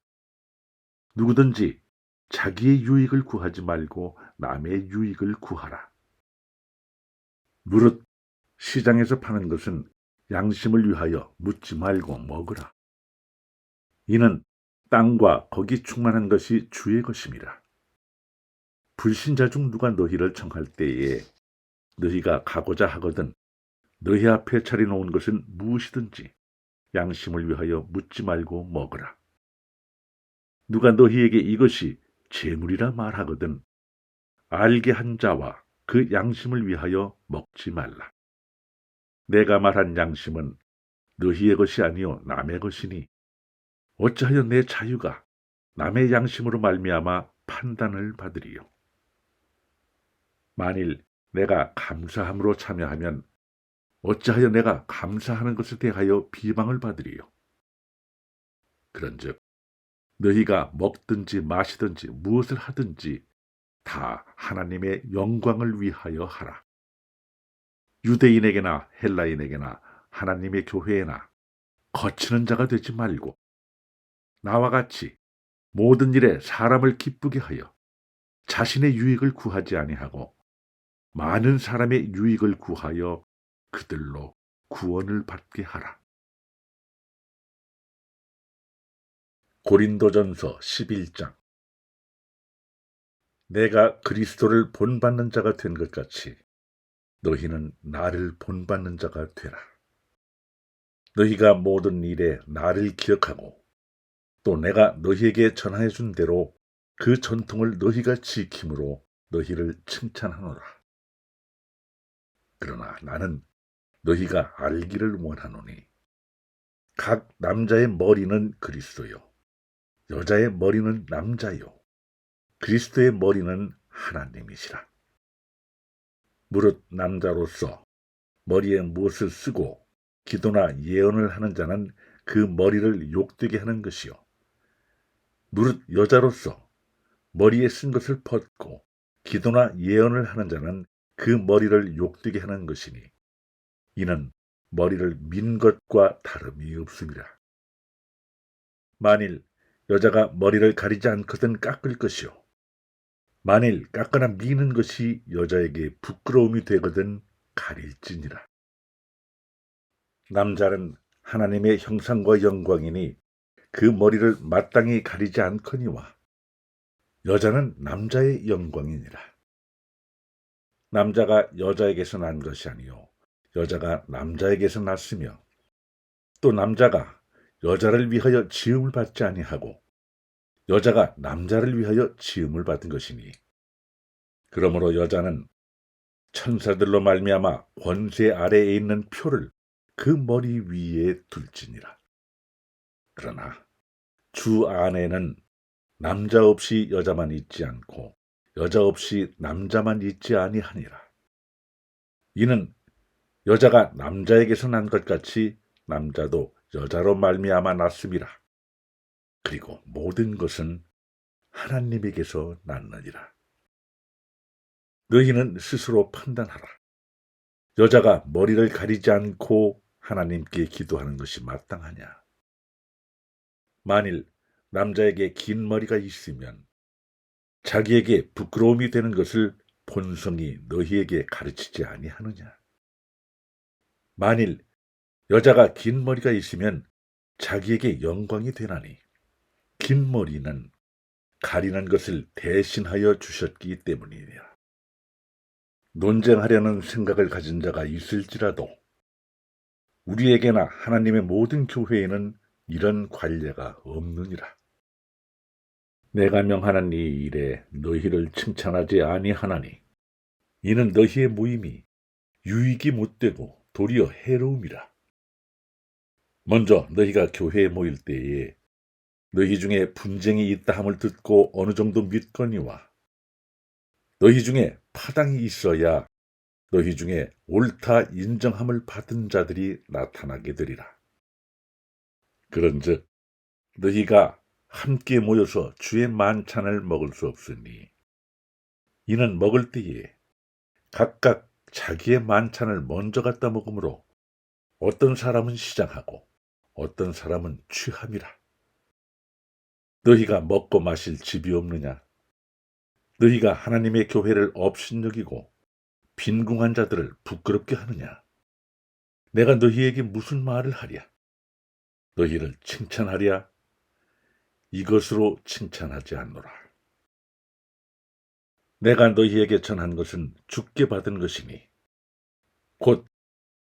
누구든지 자기의 유익을 구하지 말고 남의 유익을 구하라. 무릇 시장에서 파는 것은 양심을 위하여 묻지 말고 먹으라. 이는 땅과 거기 충만한 것이 주의 것임이라. 불신자 중 누가 너희를 청할 때에 너희가 가고자 하거든 너희 앞에 차려놓은 것은 무엇이든지 양심을 위하여 묻지 말고 먹으라. 누가 너희에게 이것이 재물이라 말하거든 알게 한 자와 그 양심을 위하여 먹지 말라. 내가 말한 양심은 너희의 것이 아니요 남의 것이니 어찌하여 내 자유가 남의 양심으로 말미암아 판단을 받으리요. 만일 내가 감사함으로 참여하면 어찌하여 내가 감사하는 것에 대하여 비방을 받으리요. 그런즉 너희가 먹든지 마시든지 무엇을 하든지 다 하나님의 영광을 위하여 하라. 유대인에게나 헬라인에게나 하나님의 교회에나 거치는 자가 되지 말고 나와 같이 모든 일에 사람을 기쁘게 하여 자신의 유익을 구하지 아니하고 많은 사람의 유익을 구하여 그들로 구원을 받게 하라. 고린도전서 11장. 내가 그리스도를 본받는 자가 된 것 같이 너희는 나를 본받는 자가 되라. 너희가 모든 일에 나를 기억하고 또 내가 너희에게 전하여 준 대로 그 전통을 너희가 지킴으로 너희를 칭찬하노라. 그러나 나는 너희가 알기를 원하노니 각 남자의 머리는 그리스도요 여자의 머리는 남자요 그리스도의 머리는 하나님이시라. 무릇 남자로서 머리에 무엇을 쓰고 기도나 예언을 하는 자는 그 머리를 욕되게 하는 것이요 무릇 여자로서 머리에 쓴 것을 벗고 기도나 예언을 하는 자는 그 머리를 욕되게 하는 것이니 이는 머리를 민 것과 다름이 없습니다. 만일 여자가 머리를 가리지 않거든 깎을 것이요 만일 깎거나 미는 것이 여자에게 부끄러움이 되거든 가릴지니라. 남자는 하나님의 형상과 영광이니 그 머리를 마땅히 가리지 않거니와 여자는 남자의 영광이니라. 남자가 여자에게서 난 것이 아니요 여자가 남자에게서 났으며 또 남자가 여자를 위하여 지음을 받지 아니하고 여자가 남자를 위하여 지음을 받은 것이니 그러므로 여자는 천사들로 말미암아 권세 아래에 있는 표를 그 머리 위에 둘지니라. 그러나 주 안에는 남자 없이 여자만 있지 않고 여자 없이 남자만 있지 아니하니라. 이는 여자가 남자에게서 난 것 같이 남자도 여자로 말미암아 났음이라. 그리고 모든 것은 하나님에게서 났느니라. 너희는 스스로 판단하라. 여자가 머리를 가리지 않고 하나님께 기도하는 것이 마땅하냐? 만일 남자에게 긴 머리가 있으면 자기에게 부끄러움이 되는 것을 본성이 너희에게 가르치지 아니하느냐? 만일 여자가 긴 머리가 있으면 자기에게 영광이 되나니 긴 머리는 가리는 것을 대신하여 주셨기 때문이니라. 논쟁하려는 생각을 가진 자가 있을지라도 우리에게나 하나님의 모든 교회에는 이런 관례가 없느니라. 내가 명하는 이 일에 너희를 칭찬하지 아니하나니 이는 너희의 모임이 유익이 못되고 도리어 해로움이라. 먼저 너희가 교회에 모일 때에 너희 중에 분쟁이 있다 함을 듣고 어느 정도 믿거니와 너희 중에 파당이 있어야 너희 중에 옳다 인정함을 받은 자들이 나타나게 되리라. 그런즉 너희가 함께 모여서 주의 만찬을 먹을 수 없으니 이는 먹을 때에 각각 자기의 만찬을 먼저 갖다 먹으므로 어떤 사람은 시장하고 어떤 사람은 취함이라. 너희가 먹고 마실 집이 없느냐? 너희가 하나님의 교회를 업신여기고 빈궁한 자들을 부끄럽게 하느냐? 내가 너희에게 무슨 말을 하랴? 너희를 칭찬하랴? 이것으로 칭찬하지 않노라. 내가 너희에게 전한 것은 주께 받은 것이니 곧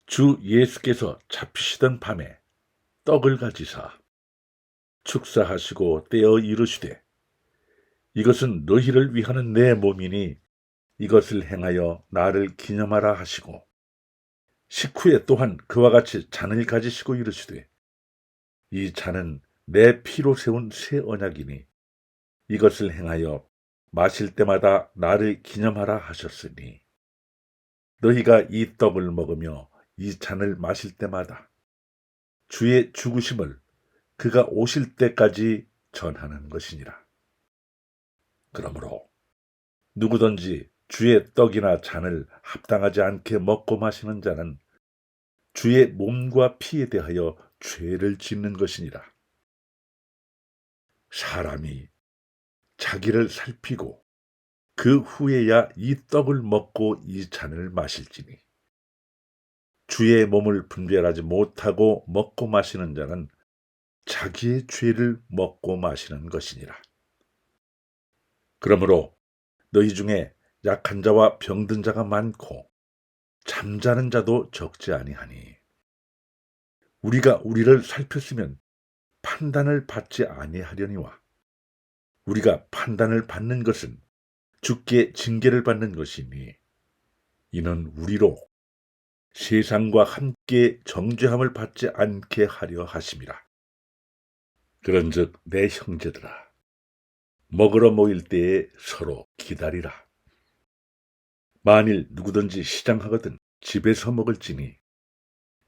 주 예수께서 잡히시던 밤에 떡을 가지사 축사하시고 떼어 이르시되 이것은 너희를 위하는 내 몸이니 이것을 행하여 나를 기념하라 하시고 식후에 또한 그와 같이 잔을 가지시고 이르시되 이 잔은 내 피로 세운 새 언약이니 이것을 행하여 마실 때마다 나를 기념하라 하셨으니 너희가 이 떡을 먹으며 이 잔을 마실 때마다 주의 죽으심을 그가 오실 때까지 전하는 것이니라. 그러므로 누구든지 주의 떡이나 잔을 합당하지 않게 먹고 마시는 자는 주의 몸과 피에 대하여 죄를 짓는 것이니라. 사람이 자기를 살피고 그 후에야 이 떡을 먹고 이 잔을 마실지니 주의 몸을 분별하지 못하고 먹고 마시는 자는 자기의 죄를 먹고 마시는 것이니라. 그러므로 너희 중에 약한 자와 병든 자가 많고 잠자는 자도 적지 아니하니 우리가 우리를 살폈으면 판단을 받지 아니하려니와 우리가 판단을 받는 것은 주께 징계를 받는 것이니 이는 우리로 세상과 함께 정죄함을 받지 않게 하려 하심이라. 그런즉 내 형제들아 먹으러 모일 때에 서로 기다리라. 만일 누구든지 시장하거든 집에서 먹을지니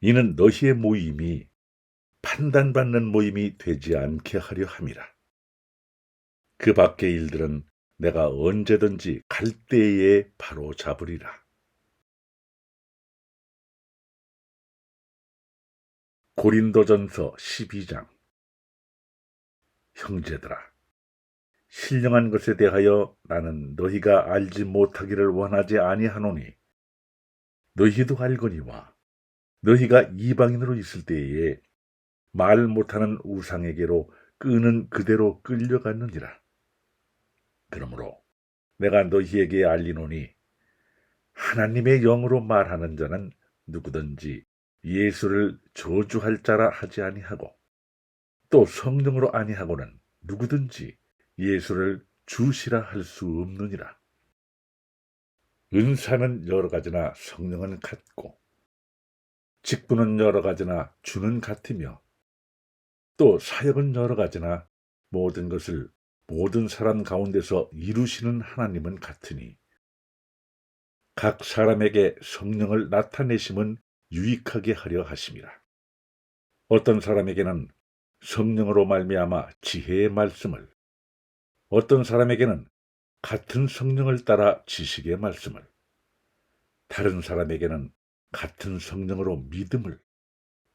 이는 너희의 모임이 판단받는 모임이 되지 않게 하려 함이라. 그 밖의 일들은 내가 언제든지 갈 때에 바로 잡으리라. 고린도전서 12장. 형제들아, 신령한 것에 대하여 나는 너희가 알지 못하기를 원하지 아니하노니 너희도 알거니와 너희가 이방인으로 있을 때에 말 못하는 우상에게로 끄는 그대로 끌려갔느니라. 그러므로 내가 너희에게 알리노니 하나님의 영으로 말하는 자는 누구든지 예수를 저주할 자라 하지 아니하고 또 성령으로 아니하고는 누구든지 예수를 주시라 할 수 없느니라. 은사는 여러 가지나 성령은 같고 직분은 여러 가지나 주는 같으며 또 사역은 여러 가지나 모든 것을 모든 사람 가운데서 이루시는 하나님은 같으니 각 사람에게 성령을 나타내심은 유익하게 하려 하심이라. 어떤 사람에게는 성령으로 말미암아 지혜의 말씀을, 어떤 사람에게는 같은 성령을 따라 지식의 말씀을, 다른 사람에게는 같은 성령으로 믿음을,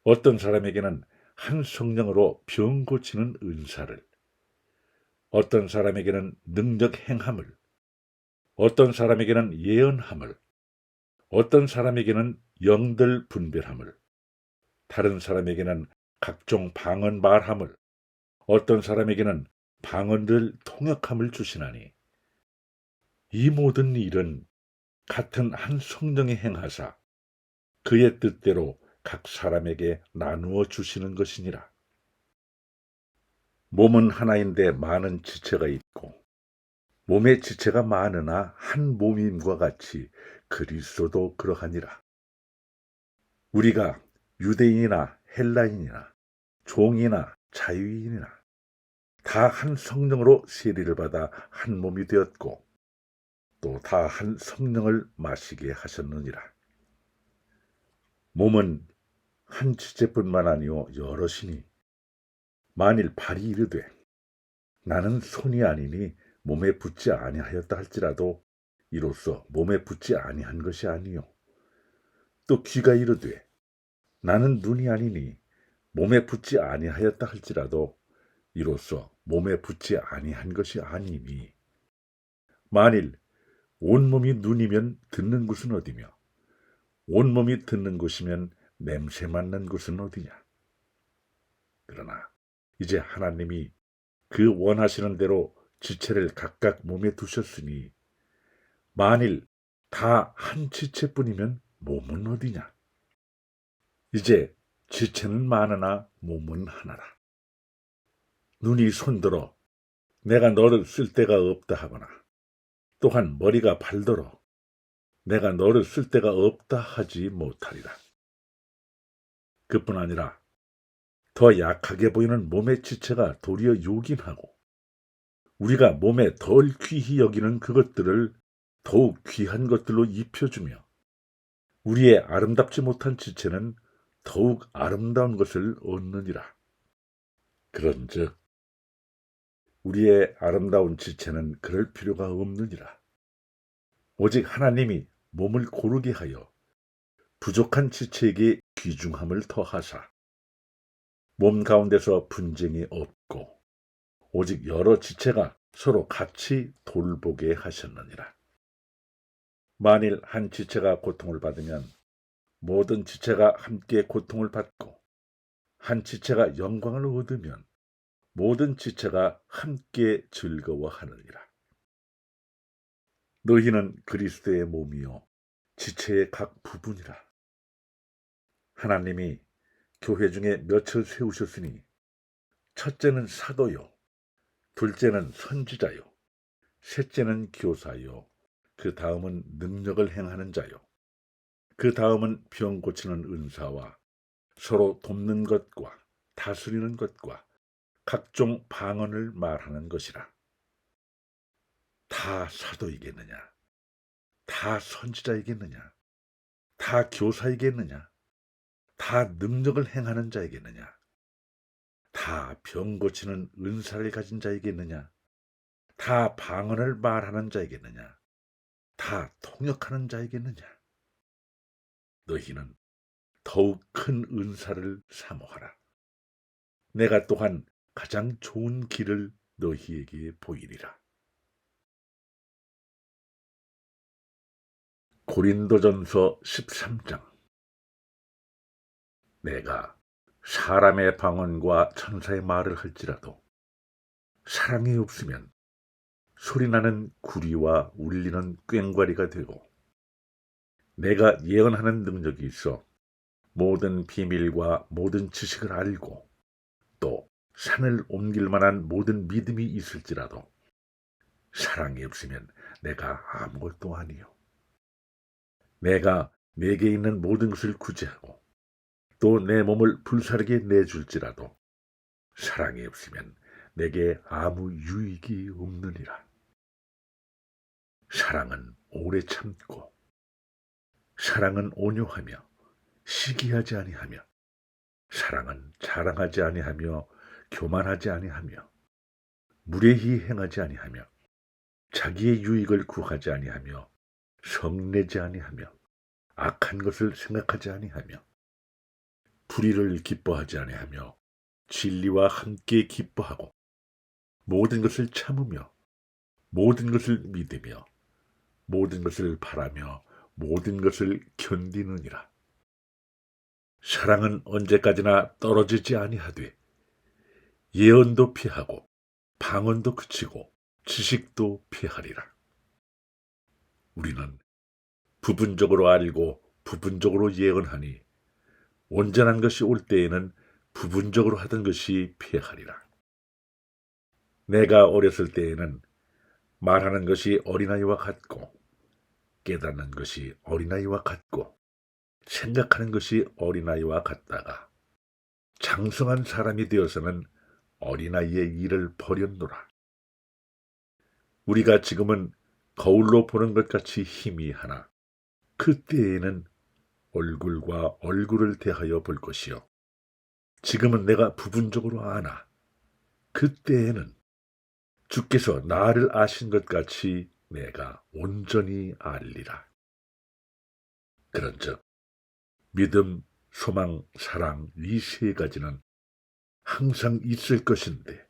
어떤 사람에게는 한 성령으로 병 고치는 은사를, 어떤 사람에게는 능력 행함을, 어떤 사람에게는 예언함을, 어떤 사람에게는 영들 분별함을, 다른 사람에게는 각종 방언 말함을, 어떤 사람에게는 방언들 통역함을 주시나니 이 모든 일은 같은 한 성령이 행하사 그의 뜻대로 각 사람에게 나누어 주시는 것이니라. 몸은 하나인데 많은 지체가 있고 몸의 지체가 많으나 한 몸임과 같이 그리스도도 그러하니라. 우리가 유대인이나 헬라인이나 종이나 자유인이나 다 한 성령으로 세리를 받아 한 몸이 되었고 또 다 한 성령을 마시게 하셨느니라. 몸은 한 지체뿐만 아니요 여럿이니 만일 발이 이르되 나는 손이 아니니 몸에 붙지 아니하였다 할지라도 이로써 몸에 붙지 아니한 것이 아니요 또 귀가 이르되 나는 눈이 아니니 몸에 붙지 아니하였다 할지라도 이로써 몸에 붙지 아니한 것이 아니니 만일 온몸이 눈이면 듣는 곳은 어디며 온몸이 듣는 곳이면 냄새 맡는 곳은 어디냐. 그러나 이제 하나님이 그 원하시는 대로 지체를 각각 몸에 두셨으니 만일 다 한 지체뿐이면 몸은 어디냐. 이제 지체는 많으나 몸은 하나라. 눈이 손들어 내가 너를 쓸 데가 없다 하거나 또한 머리가 발더러 내가 너를 쓸 데가 없다 하지 못하리라. 그뿐 아니라 더 약하게 보이는 몸의 지체가 도리어 요긴하고 우리가 몸에 덜 귀히 여기는 그것들을 더욱 귀한 것들로 입혀주며 우리의 아름답지 못한 지체는 더욱 아름다운 것을 얻느니라. 그런즉 우리의 아름다운 지체는 그럴 필요가 없느니라. 오직 하나님이 몸을 고르게 하여 부족한 지체에게 귀중함을 더하사 몸 가운데서 분쟁이 없고 오직 여러 지체가 서로 같이 돌보게 하셨느니라. 만일 한 지체가 고통을 받으면 모든 지체가 함께 고통을 받고 한 지체가 영광을 얻으면 모든 지체가 함께 즐거워하느니라. 너희는 그리스도의 몸이요 지체의 각 부분이라. 하나님이 교회 중에 몇을 세우셨으니 첫째는 사도요, 둘째는 선지자요, 셋째는 교사요, 그 다음은 능력을 행하는 자요, 그 다음은 병 고치는 은사와 서로 돕는 것과 다스리는 것과 각종 방언을 말하는 것이라. 다 사도이겠느냐? 다 선지자이겠느냐? 다 교사이겠느냐? 다 능력을 행하는 자이겠느냐? 다 병 고치는 은사를 가진 자이겠느냐? 다 방언을 말하는 자이겠느냐? 다 통역하는 자이겠느냐? 너희는 더욱 큰 은사를 사모하라. 내가 또한 가장 좋은 길을 너희에게 보이리라. 고린도전서 13장. 내가 사람의 방언과 천사의 말을 할지라도 사랑이 없으면 소리나는 구리와 울리는 꽹과리가 되고, 내가 예언하는 능력이 있어 모든 비밀과 모든 지식을 알고 또 산을 옮길 만한 모든 믿음이 있을지라도 사랑이 없으면 내가 아무것도 아니요. 내가 내게 있는 모든 것을 구제하고 또 내 몸을 불사르게 내줄지라도 사랑이 없으면 내게 아무 유익이 없느니라. 사랑은 오래 참고, 사랑은 온유하며 시기하지 아니하며, 사랑은 자랑하지 아니하며 교만하지 아니하며 무례히 행하지 아니하며 자기의 유익을 구하지 아니하며 성내지 아니하며 악한 것을 생각하지 아니하며 불의를 기뻐하지 아니하며 진리와 함께 기뻐하고 모든 것을 참으며 모든 것을 믿으며 모든 것을 바라며 모든 것을 견디느니라. 사랑은 언제까지나 떨어지지 아니하되 예언도 피하고 방언도 그치고 지식도 피하리라. 우리는 부분적으로 알고 부분적으로 예언하니 온전한 것이 올 때에는 부분적으로 하던 것이 피하리라. 내가 어렸을 때에는 말하는 것이 어린아이와 같고 깨닫는 것이 어린아이와 같고 생각하는 것이 어린아이와 같다가 장성한 사람이 되어서는 어린아이의 일을 버렸노라. 우리가 지금은 거울로 보는 것 같이 희미하나 그때에는 얼굴과 얼굴을 대하여 볼 것이요. 지금은 내가 부분적으로 아나 그때에는 주께서 나를 아신 것 같이 내가 온전히 알리라. 그런즉 믿음, 소망, 사랑 이 세 가지는 항상 있을 것인데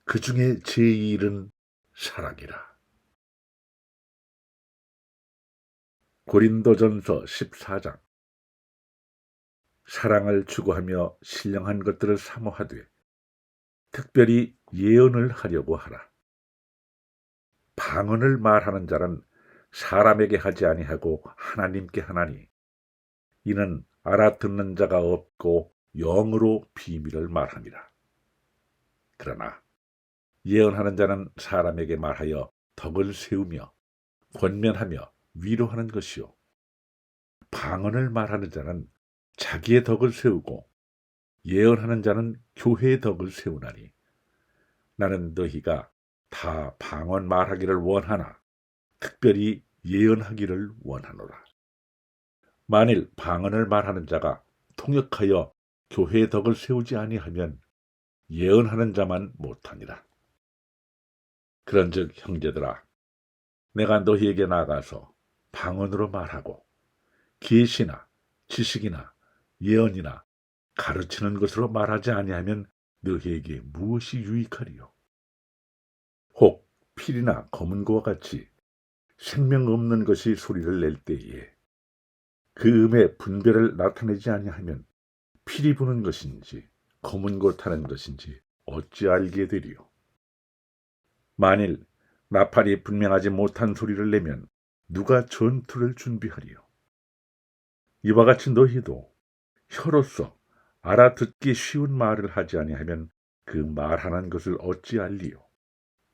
그 중에 제일은 사랑이라. 고린도전서 14장. 사랑을 추구하며 신령한 것들을 사모하되 특별히 예언을 하려고 하라. 방언을 말하는 자는 사람에게 하지 아니하고 하나님께 하나니 이는 알아듣는 자가 없고 영으로 비밀을 말함이라. 그러나 예언하는 자는 사람에게 말하여 덕을 세우며 권면하며 위로하는 것이요, 방언을 말하는 자는 자기의 덕을 세우고 예언하는 자는 교회의 덕을 세우나니 나는 너희가 다 방언 말하기를 원하나 특별히 예언하기를 원하노라. 만일 방언을 말하는 자가 통역하여 교회의 덕을 세우지 아니하면 예언하는 자만 못하니라. 그런즉 형제들아, 내가 너희에게 나가서 방언으로 말하고 계시나 지식이나 예언이나 가르치는 것으로 말하지 아니하면 너희에게 무엇이 유익하리요? 혹 필이나 검은 고와 같이 생명 없는 것이 소리를 낼 때에 그 음의 분별을 나타내지 아니하면 필이 부는 것인지 검은 고 타는 것인지 어찌 알게 되리요? 만일 나팔이 분명하지 못한 소리를 내면 누가 전투를 준비하리요? 이와 같이 너희도 혀로서 알아듣기 쉬운 말을 하지 아니하면 그 말하는 것을 어찌 알리요?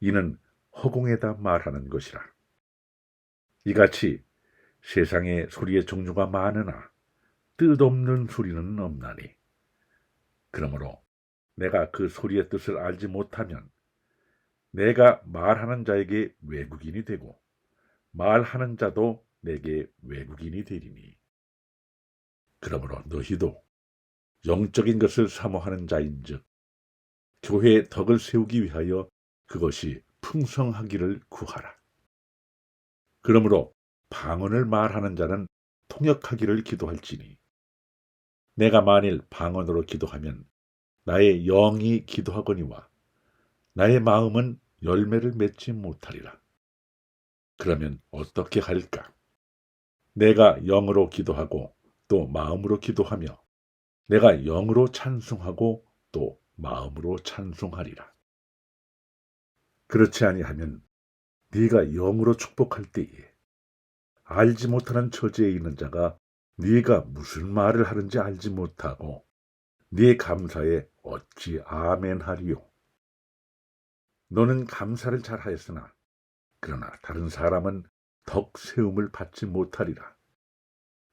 이는 허공에다 말하는 것이라. 이같이 세상에 소리의 종류가 많으나 뜻없는 소리는 없나니. 그러므로 내가 그 소리의 뜻을 알지 못하면 내가 말하는 자에게 외국인이 되고 말하는 자도 내게 외국인이 되리니. 그러므로 너희도 영적인 것을 사모하는 자인즉 교회의 덕을 세우기 위하여 그것이 풍성하기를 구하라. 그러므로 방언을 말하는 자는 통역하기를 기도할지니 내가 만일 방언으로 기도하면 나의 영이 기도하거니와 나의 마음은 열매를 맺지 못하리라. 그러면 어떻게 할까? 내가 영으로 기도하고 또 마음으로 기도하며 내가 영으로 찬송하고 또 마음으로 찬송하리라. 그렇지 아니하면 네가 영으로 축복할 때에 알지 못하는 처지에 있는 자가 네가 무슨 말을 하는지 알지 못하고 네 감사에 어찌 아멘하리요? 너는 감사를 잘하였으나 그러나 다른 사람은 덕 세움을 받지 못하리라.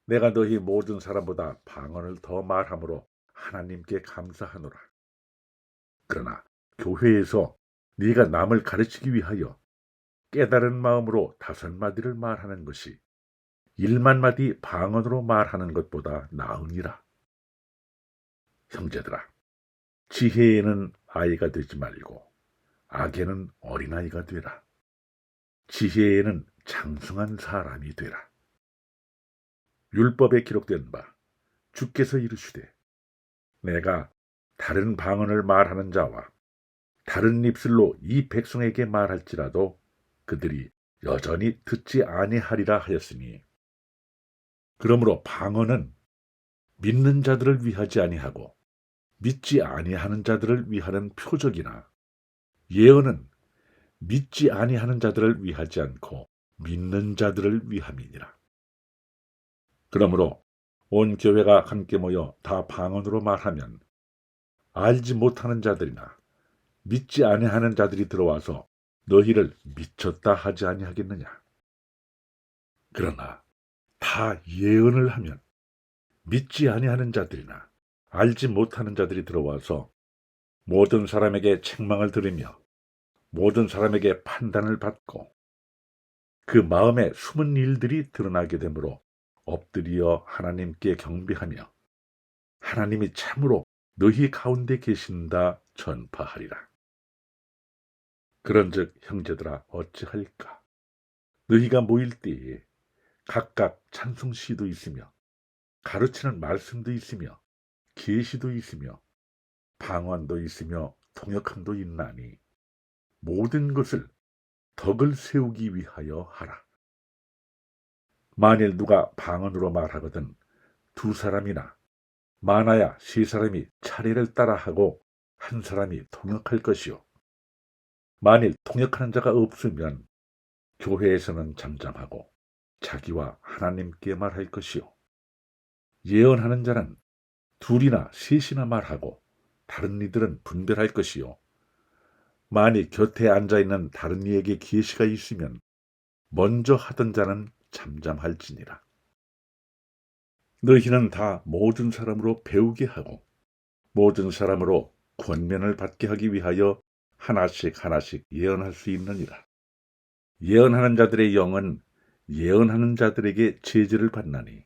내가 너희 모든 사람보다 방언을 더 말함으로 하나님께 감사하노라. 그러나 교회에서 네가 남을 가르치기 위하여 깨달은 마음으로 5마디를 말하는 것이 1만마디 방언으로 말하는 것보다 나으니라. 형제들아, 지혜에는 아이가 되지 말고 악에는 어린아이가 되라. 지혜에는 장성한 사람이 되라. 율법에 기록된 바 주께서 이르시되 내가 다른 방언을 말하는 자와 다른 입술로 이 백성에게 말할지라도 그들이 여전히 듣지 아니하리라 하였으니, 그러므로 방언은 믿는 자들을 위하지 아니하고 믿지 아니하는 자들을 위하는 표적이나 예언은 믿지 아니하는 자들을 위하지 않고 믿는 자들을 위함이니라. 그러므로 온 교회가 함께 모여 다 방언으로 말하면 알지 못하는 자들이나 믿지 아니하는 자들이 들어와서 너희를 미쳤다 하지 아니하겠느냐. 그러나 다 예언을 하면 믿지 아니하는 자들이나 알지 못하는 자들이 들어와서 모든 사람에게 책망을 들으며 모든 사람에게 판단을 받고 그 마음에 숨은 일들이 드러나게 되므로 엎드려 하나님께 경배하며 하나님이 참으로 너희 가운데 계신다 전파하리라. 그런즉 형제들아 어찌할까? 너희가 모일 때에 각각 찬송시도 있으며 가르치는 말씀도 있으며 계시도 있으며 방언도 있으며 통역함도 있나니 모든 것을 덕을 세우기 위하여 하라. 만일 누가 방언으로 말하거든 2사람이나 많아야 3사람이 차례를 따라하고 1사람이 통역할 것이요. 만일 통역하는 자가 없으면 교회에서는 잠잠하고 자기와 하나님께 말할 것이요. 예언하는 자는 2이나 3이나 말하고 다른 이들은 분별할 것이요. 만일 곁에 앉아있는 다른 이에게 계시가 있으면 먼저 하던 자는 잠잠할지니라. 너희는 다 모든 사람으로 배우게 하고 모든 사람으로 권면을 받게 하기 위하여 하나씩 하나씩 예언할 수 있느니라. 예언하는 자들의 영은 예언하는 자들에게 제지를 받나니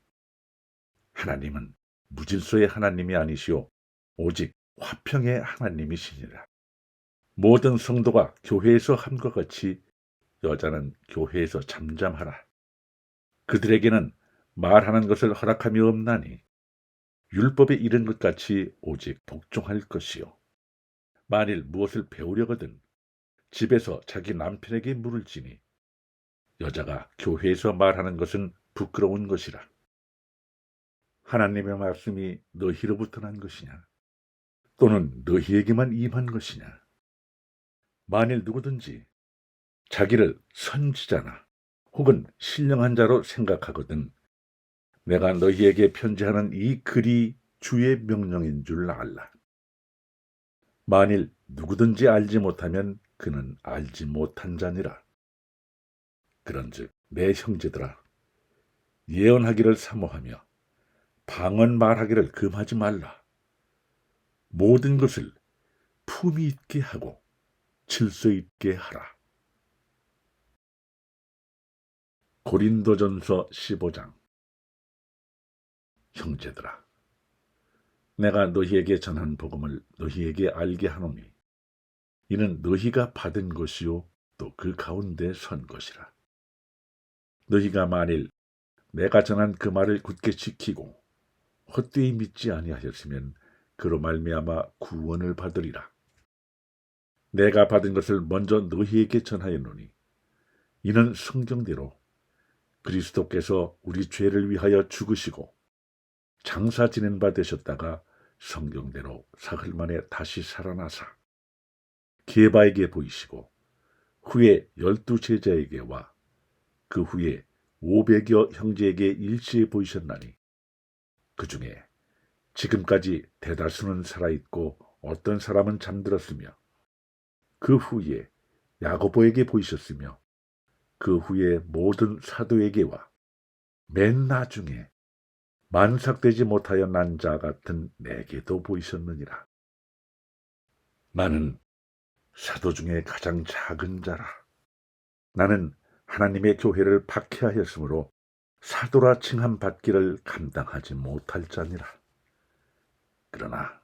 하나님은 무질서의 하나님이 아니시오 오직 화평의 하나님이시니라. 모든 성도가 교회에서 함과 같이 여자는 교회에서 잠잠하라. 그들에게는 말하는 것을 허락함이 없나니 율법에 이른 것 같이 오직 복종할 것이요. 만일 무엇을 배우려거든 집에서 자기 남편에게 물을지니 여자가 교회에서 말하는 것은 부끄러운 것이라. 하나님의 말씀이 너희로부터 난 것이냐 또는 너희에게만 임한 것이냐. 만일 누구든지 자기를 선지자나 혹은 신령한 자로 생각하거든 내가 너희에게 편지하는 이 글이 주의 명령인 줄 알라. 만일 누구든지 알지 못하면 그는 알지 못한 자니라. 그런즉 내 형제들아 예언하기를 사모하며 방언 말하기를 금하지 말라. 모든 것을 품위 있게 하고 질서 있게 하라. 고린도전서 15장. 형제들아 내가 너희에게 전한 복음을 너희에게 알게 하노니 이는 너희가 받은 것이요 또 그 가운데 선 것이라. 너희가 만일 내가 전한 그 말을 굳게 지키고 헛되이 믿지 아니하였으면 그로 말미암아 구원을 받으리라. 내가 받은 것을 먼저 너희에게 전하였노니 이는 성경대로 그리스도께서 우리 죄를 위하여 죽으시고 장사 지낸 바 되셨다가 성경대로 사흘 만에 다시 살아나사 게바에게 보이시고 후에 12 제자에게와 그 후에 500여 형제에게 일시에 보이셨나니 그 중에 지금까지 대다수는 살아있고 어떤 사람은 잠들었으며 그 후에 야고보에게 보이셨으며 그 후에 모든 사도에게와 맨 나중에 만삭되지 못하여 난 자 같은 내게도 보이셨느니라. 나는 사도 중에 가장 작은 자라. 나는 하나님의 교회를 박해하였으므로 사도라 칭함 받기를 감당하지 못할 자니라. 그러나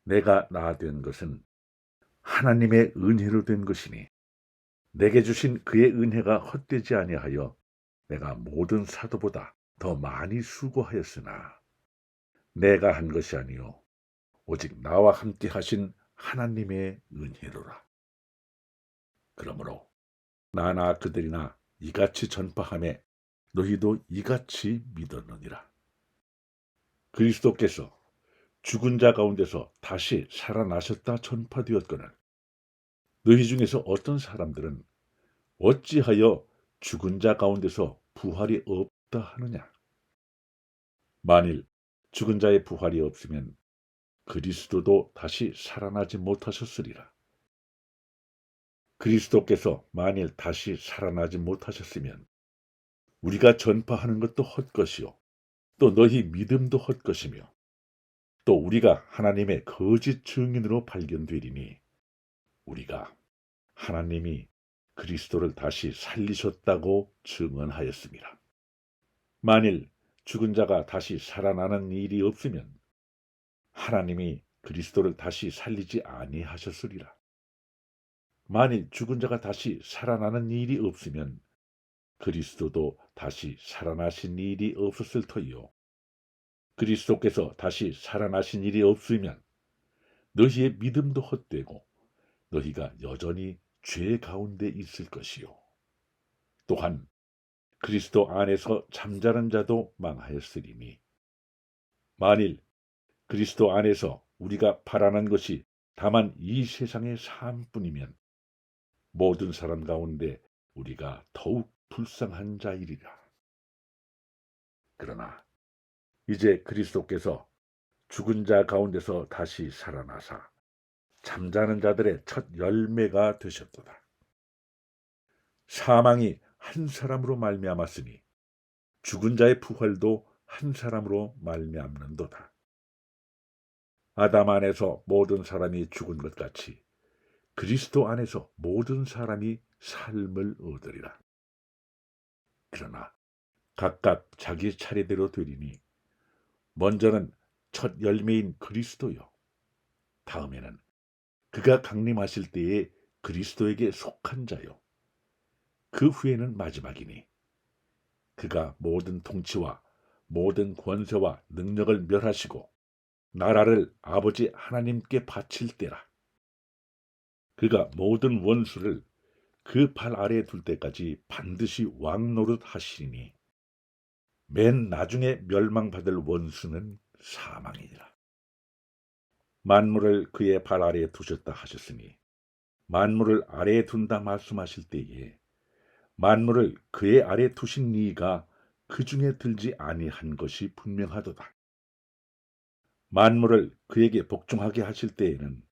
내가 나된 것은 하나님의 은혜로 된 것이니 내게 주신 그의 은혜가 헛되지 아니하여 내가 모든 사도보다 더 많이 수고하였으나 내가 한 것이 아니요 오직 나와 함께 하신 하나님의 은혜로라. 그러므로 나나 그들이나 이같이 전파하매 너희도 이같이 믿었느니라. 그리스도께서 죽은 자 가운데서 다시 살아나셨다 전파되었거늘 너희 중에서 어떤 사람들은 어찌하여 죽은 자 가운데서 부활이 없다 하느냐. 만일 죽은 자의 부활이 없으면 그리스도도 다시 살아나지 못하셨으리라. 그리스도께서 만일 다시 살아나지 못하셨으면 우리가 전파하는 것도 헛것이요 또 너희 믿음도 헛것이며 또 우리가 하나님의 거짓 증인으로 발견되리니 우리가 하나님이 그리스도를 다시 살리셨다고 증언하였습니다. 만일 죽은 자가 다시 살아나는 일이 없으면 하나님이 그리스도를 다시 살리지 아니하셨으리라. 만일 죽은 자가 다시 살아나는 일이 없으면 그리스도도 다시 살아나신 일이 없었을 터이요. 그리스도께서 다시 살아나신 일이 없으면 너희의 믿음도 헛되고 너희가 여전히 죄 가운데 있을 것이요. 또한 그리스도 안에서 잠자는 자도 망하였으리니 만일 그리스도 안에서 우리가 바라는 것이 다만 이 세상의 삶뿐이면 모든 사람 가운데 우리가 더욱 불쌍한 자이리라. 그러나 이제 그리스도께서 죽은 자 가운데서 다시 살아나사 잠자는 자들의 첫 열매가 되셨도다. 사망이 한 사람으로 말미암았으니 죽은 자의 부활도 한 사람으로 말미암는도다. 아담 안에서 모든 사람이 죽은 것 같이 그리스도 안에서 모든 사람이 삶을 얻으리라. 그러나 각각 자기 차례대로 되리니 먼저는 첫 열매인 그리스도요 다음에는 그가 강림하실 때에 그리스도에게 속한 자요 그 후에는 마지막이니 그가 모든 통치와 모든 권세와 능력을 멸하시고 나라를 아버지 하나님께 바칠 때라. 그가 모든 원수를 그 발 아래에 둘 때까지 반드시 왕 노릇 하시니 맨 나중에 멸망받을 원수는 사망이니라. 만물을 그의 발 아래에 두셨다 하셨으니 만물을 아래에 둔다 말씀하실 때에 만물을 그의 아래 두신 이가 그 중에 들지 아니한 것이 분명하도다. 만물을 그에게 복종하게 하실 때에는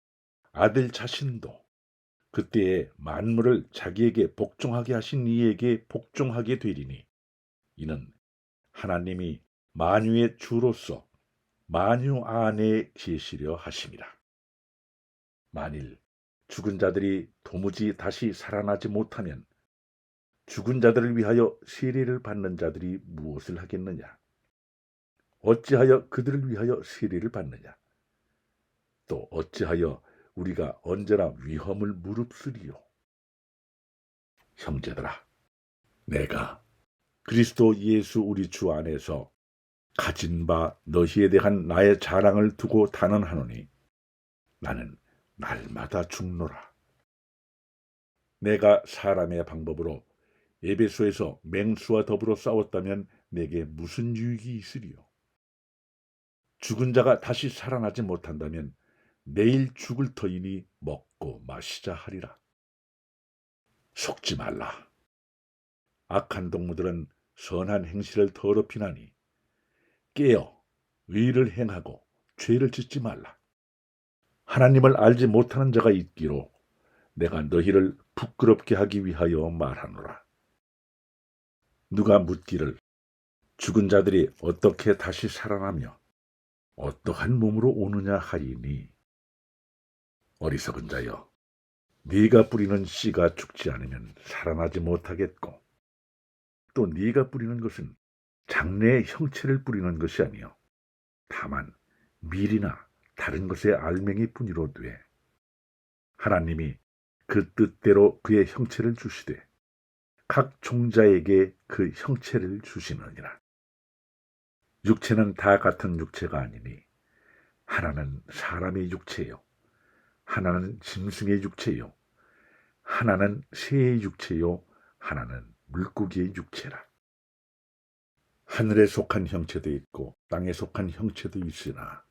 아들 자신도 그때에 만물을 자기에게 복종하게 하신 이에게 복종하게 되리니, 이는 하나님이 만유의 주로서 만유 안에 계시려 하심이라. 만일 죽은 자들이 도무지 다시 살아나지 못하면 죽은 자들을 위하여 세례를 받는 자들이 무엇을 하겠느냐? 어찌하여 그들을 위하여 세례를 받느냐? 또 어찌하여 우리가 언제나 위험을 무릅쓰리요? 형제들아, 내가 그리스도 예수 우리 주 안에서 가진 바 너희에 대한 나의 자랑을 두고 단언하노니, 나는 날마다 죽노라. 내가 사람의 방법으로 에베소에서 맹수와 더불어 싸웠다면 내게 무슨 유익이 있으리요? 죽은 자가 다시 살아나지 못한다면 내일 죽을 터이니 먹고 마시자 하리라. 속지 말라. 악한 동무들은 선한 행실을 더럽히나니 깨어 의를 행하고 죄를 짓지 말라. 하나님을 알지 못하는 자가 있기로 내가 너희를 부끄럽게 하기 위하여 말하노라. 누가 묻기를 죽은 자들이 어떻게 다시 살아나며 어떠한 몸으로 오느냐 하리니, 어리석은 자여, 네가 뿌리는 씨가 죽지 않으면 살아나지 못하겠고, 또 네가 뿌리는 것은 장래의 형체를 뿌리는 것이 아니요 다만 밀이나 다른 것의 알맹이 뿐이로되, 하나님이 그 뜻대로 그의 형체를 주시되 각 종자에게 그 형체를 주시느니라. 육체는 다 같은 육체가 아니니 하나는 사람의 육체요, 하나는 짐승의 육체요, 하나는 새의 육체요, 하나는 물고기의 육체라. 하늘에 속한 형체도 있고 땅에 속한 형체도 있으나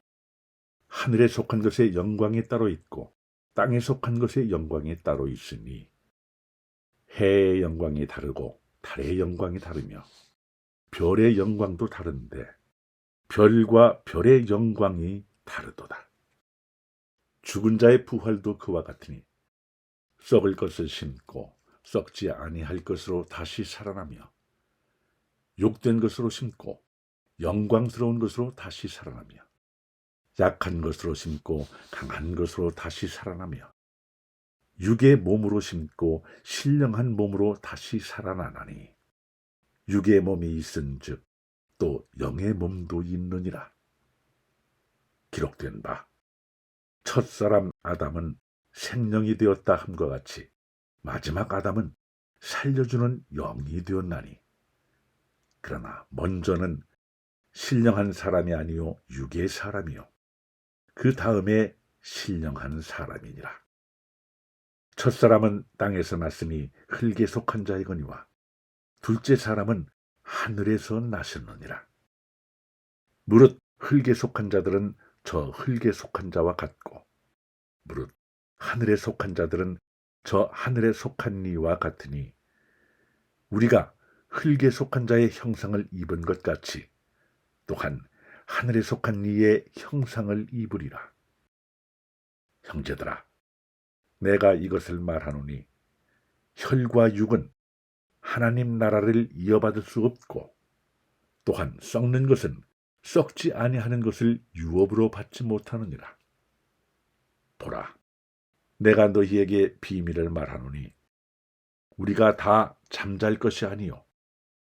하늘에 속한 것의 영광이 따로 있고 땅에 속한 것의 영광이 따로 있으니, 해의 영광이 다르고 달의 영광이 다르며 별의 영광도 다른데 별과 별의 영광이 다르도다. 죽은 자의 부활도 그와 같으니 썩을 것을 심고 썩지 아니할 것으로 다시 살아나며, 욕된 것으로 심고 영광스러운 것으로 다시 살아나며, 약한 것으로 심고 강한 것으로 다시 살아나며, 육의 몸으로 심고 신령한 몸으로 다시 살아나나니, 육의 몸이 있은즉 또 영의 몸도 있느니라. 기록된 바 첫사람 아담은 생명이 되었다 함과 같이 마지막 아담은 살려주는 영이 되었나니, 그러나 먼저는 신령한 사람이 아니요 육의 사람이요 그 다음에 신령한 사람이니라. 첫사람은 땅에서 났으니 흙에 속한 자이거니와 둘째 사람은 하늘에서 나셨느니라. 무릇 흙에 속한 자들은 저 흙에 속한 자와 같고, 무릇 하늘에 속한 자들은 저 하늘에 속한 이와 같으니, 우리가 흙에 속한 자의 형상을 입은 것 같이 또한 하늘에 속한 이의 형상을 입으리라. 형제들아, 내가 이것을 말하노니 혈과 육은 하나님 나라를 이어받을 수 없고, 또한 썩는 것은 썩지 아니하는 것을 유업으로 받지 못하느니라. 보라, 내가 너희에게 비밀을 말하노니 우리가 다 잠잘 것이 아니요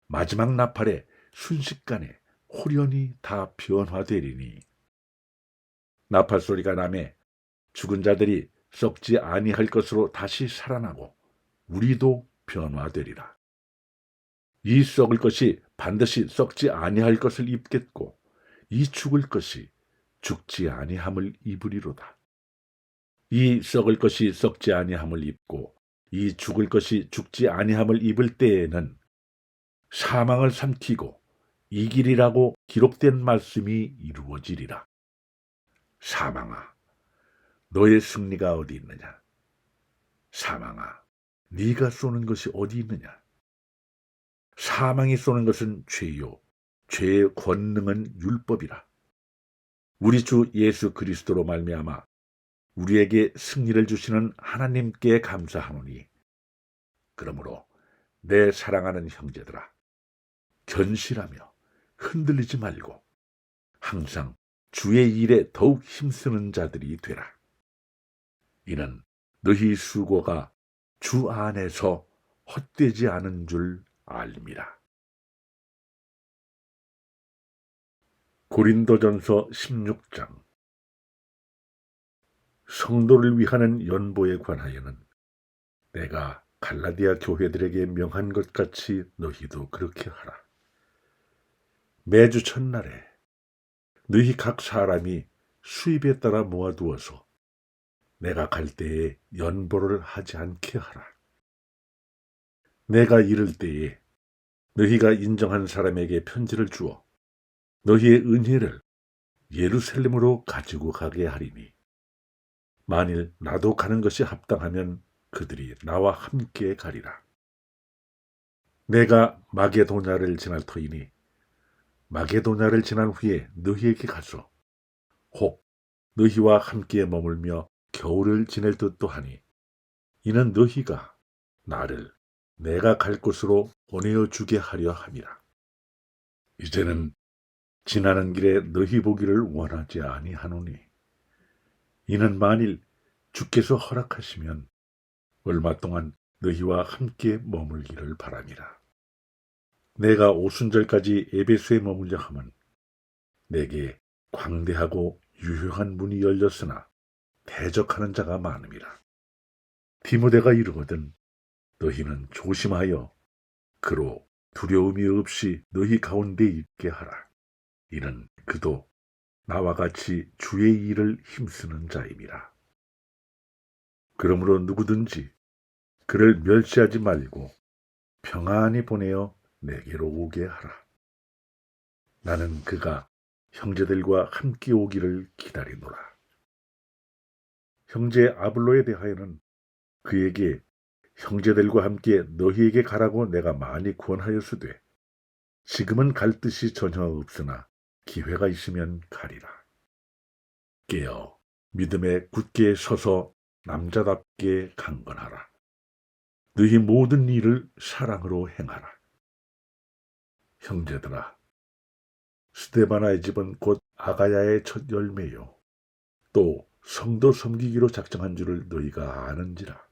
마지막 나팔에 순식간에 홀연히 다 변화되리니, 나팔 소리가 나매 죽은 자들이 썩지 아니할 것으로 다시 살아나고 우리도 변화되리라. 이 썩을 것이 반드시 썩지 아니할 것을 입겠고 이 죽을 것이 죽지 아니함을 입으리로다. 이 썩을 것이 썩지 아니함을 입고 이 죽을 것이 죽지 아니함을 입을 때에는 사망을 삼키고 이기리라고 기록된 말씀이 이루어지리라. 사망아, 너의 승리가 어디 있느냐? 사망아, 네가 쏘는 것이 어디 있느냐? 사망이 쏘는 것은 죄요, 죄의 권능은 율법이라. 우리 주 예수 그리스도로 말미암아 우리에게 승리를 주시는 하나님께 감사하노니, 그러므로 내 사랑하는 형제들아, 견실하며 흔들리지 말고 항상 주의 일에 더욱 힘쓰는 자들이 되라. 이는 너희 수고가 주 안에서 헛되지 않은 줄 알미라. 고린도전서 16장. 성도를 위하는 연보에 관하여는 내가 갈라디아 교회들에게 명한 것 같이 너희도 그렇게 하라. 매주 첫날에 너희 각 사람이 수입에 따라 모아두어서 내가 갈 때에 연보를 하지 않게 하라. 내가 이를 때에 너희가 인정한 사람에게 편지를 주어 너희의 은혜를 예루살렘으로 가지고 가게 하리니, 만일 나도 가는 것이 합당하면 그들이 나와 함께 가리라. 내가 마게도냐를 지날 터이니 마게도냐를 지난 후에 너희에게 가서 혹 너희와 함께 머물며 겨울을 지낼 듯도 하니, 이는 너희가 나를 내가 갈 곳으로 보내어 주게 하려 함이라. 이제는 지나는 길에 너희 보기를 원하지 아니하노니, 이는 만일 주께서 허락하시면 얼마 동안 너희와 함께 머물기를 바람이라. 내가 오순절까지 에베소에 머물려 함은 내게 광대하고 유효한 문이 열렸으나 대적하는 자가 많음이라. 디모데가 이르거든 너희는 조심하여 그로 두려움이 없이 너희 가운데 있게 하라. 이는 그도 나와 같이 주의 일을 힘쓰는 자임이라. 그러므로 누구든지 그를 멸시하지 말고 평안히 보내어 내게로 오게 하라. 나는 그가 형제들과 함께 오기를 기다리노라. 형제 아블로에 대하여는 그에게 형제들과 함께 너희에게 가라고 내가 많이 권하였으되 지금은 갈 뜻이 전혀 없으나 기회가 있으면 가리라. 깨어 믿음에 굳게 서서 남자답게 강건하라. 너희 모든 일을 사랑으로 행하라. 형제들아, 스데바나의 집은 곧 아가야의 첫 열매요, 또 성도 섬기기로 작정한 줄을 너희가 아는지라.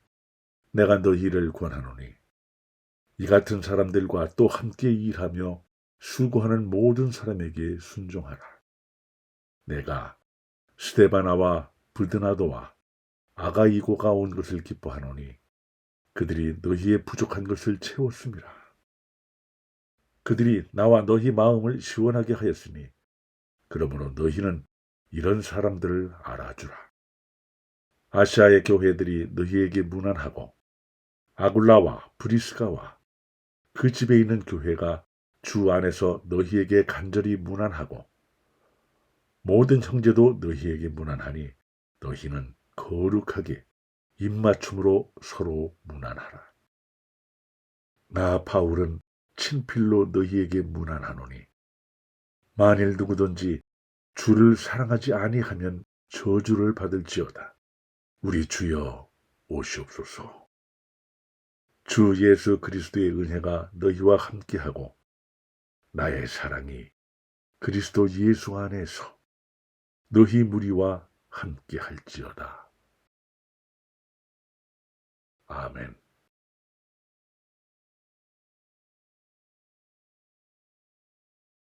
내가 너희를 권하노니 이 같은 사람들과 또 함께 일하며 수고하는 모든 사람에게 순종하라. 내가 스데바나와 브드나도와 아가이고가 온 것을 기뻐하노니 그들이 너희의 부족한 것을 채웠음이라. 그들이 나와 너희 마음을 시원하게 하였으니 그러므로 너희는 이런 사람들을 알아주라. 아시아의 교회들이 너희에게 문안하고 아굴라와 브리스가와 그 집에 있는 교회가 주 안에서 너희에게 간절히 문안하고 모든 형제도 너희에게 문안하니 너희는 거룩하게 입맞춤으로 서로 문안하라. 나 바울은 친필로 너희에게 문안하노니 만일 누구든지 주를 사랑하지 아니하면 저주를 받을지어다. 우리 주여 오시옵소서. 주 예수 그리스도의 은혜가 너희와 함께하고 나의 사랑이 그리스도 예수 안에서 너희 무리와 함께할지어다. 아멘.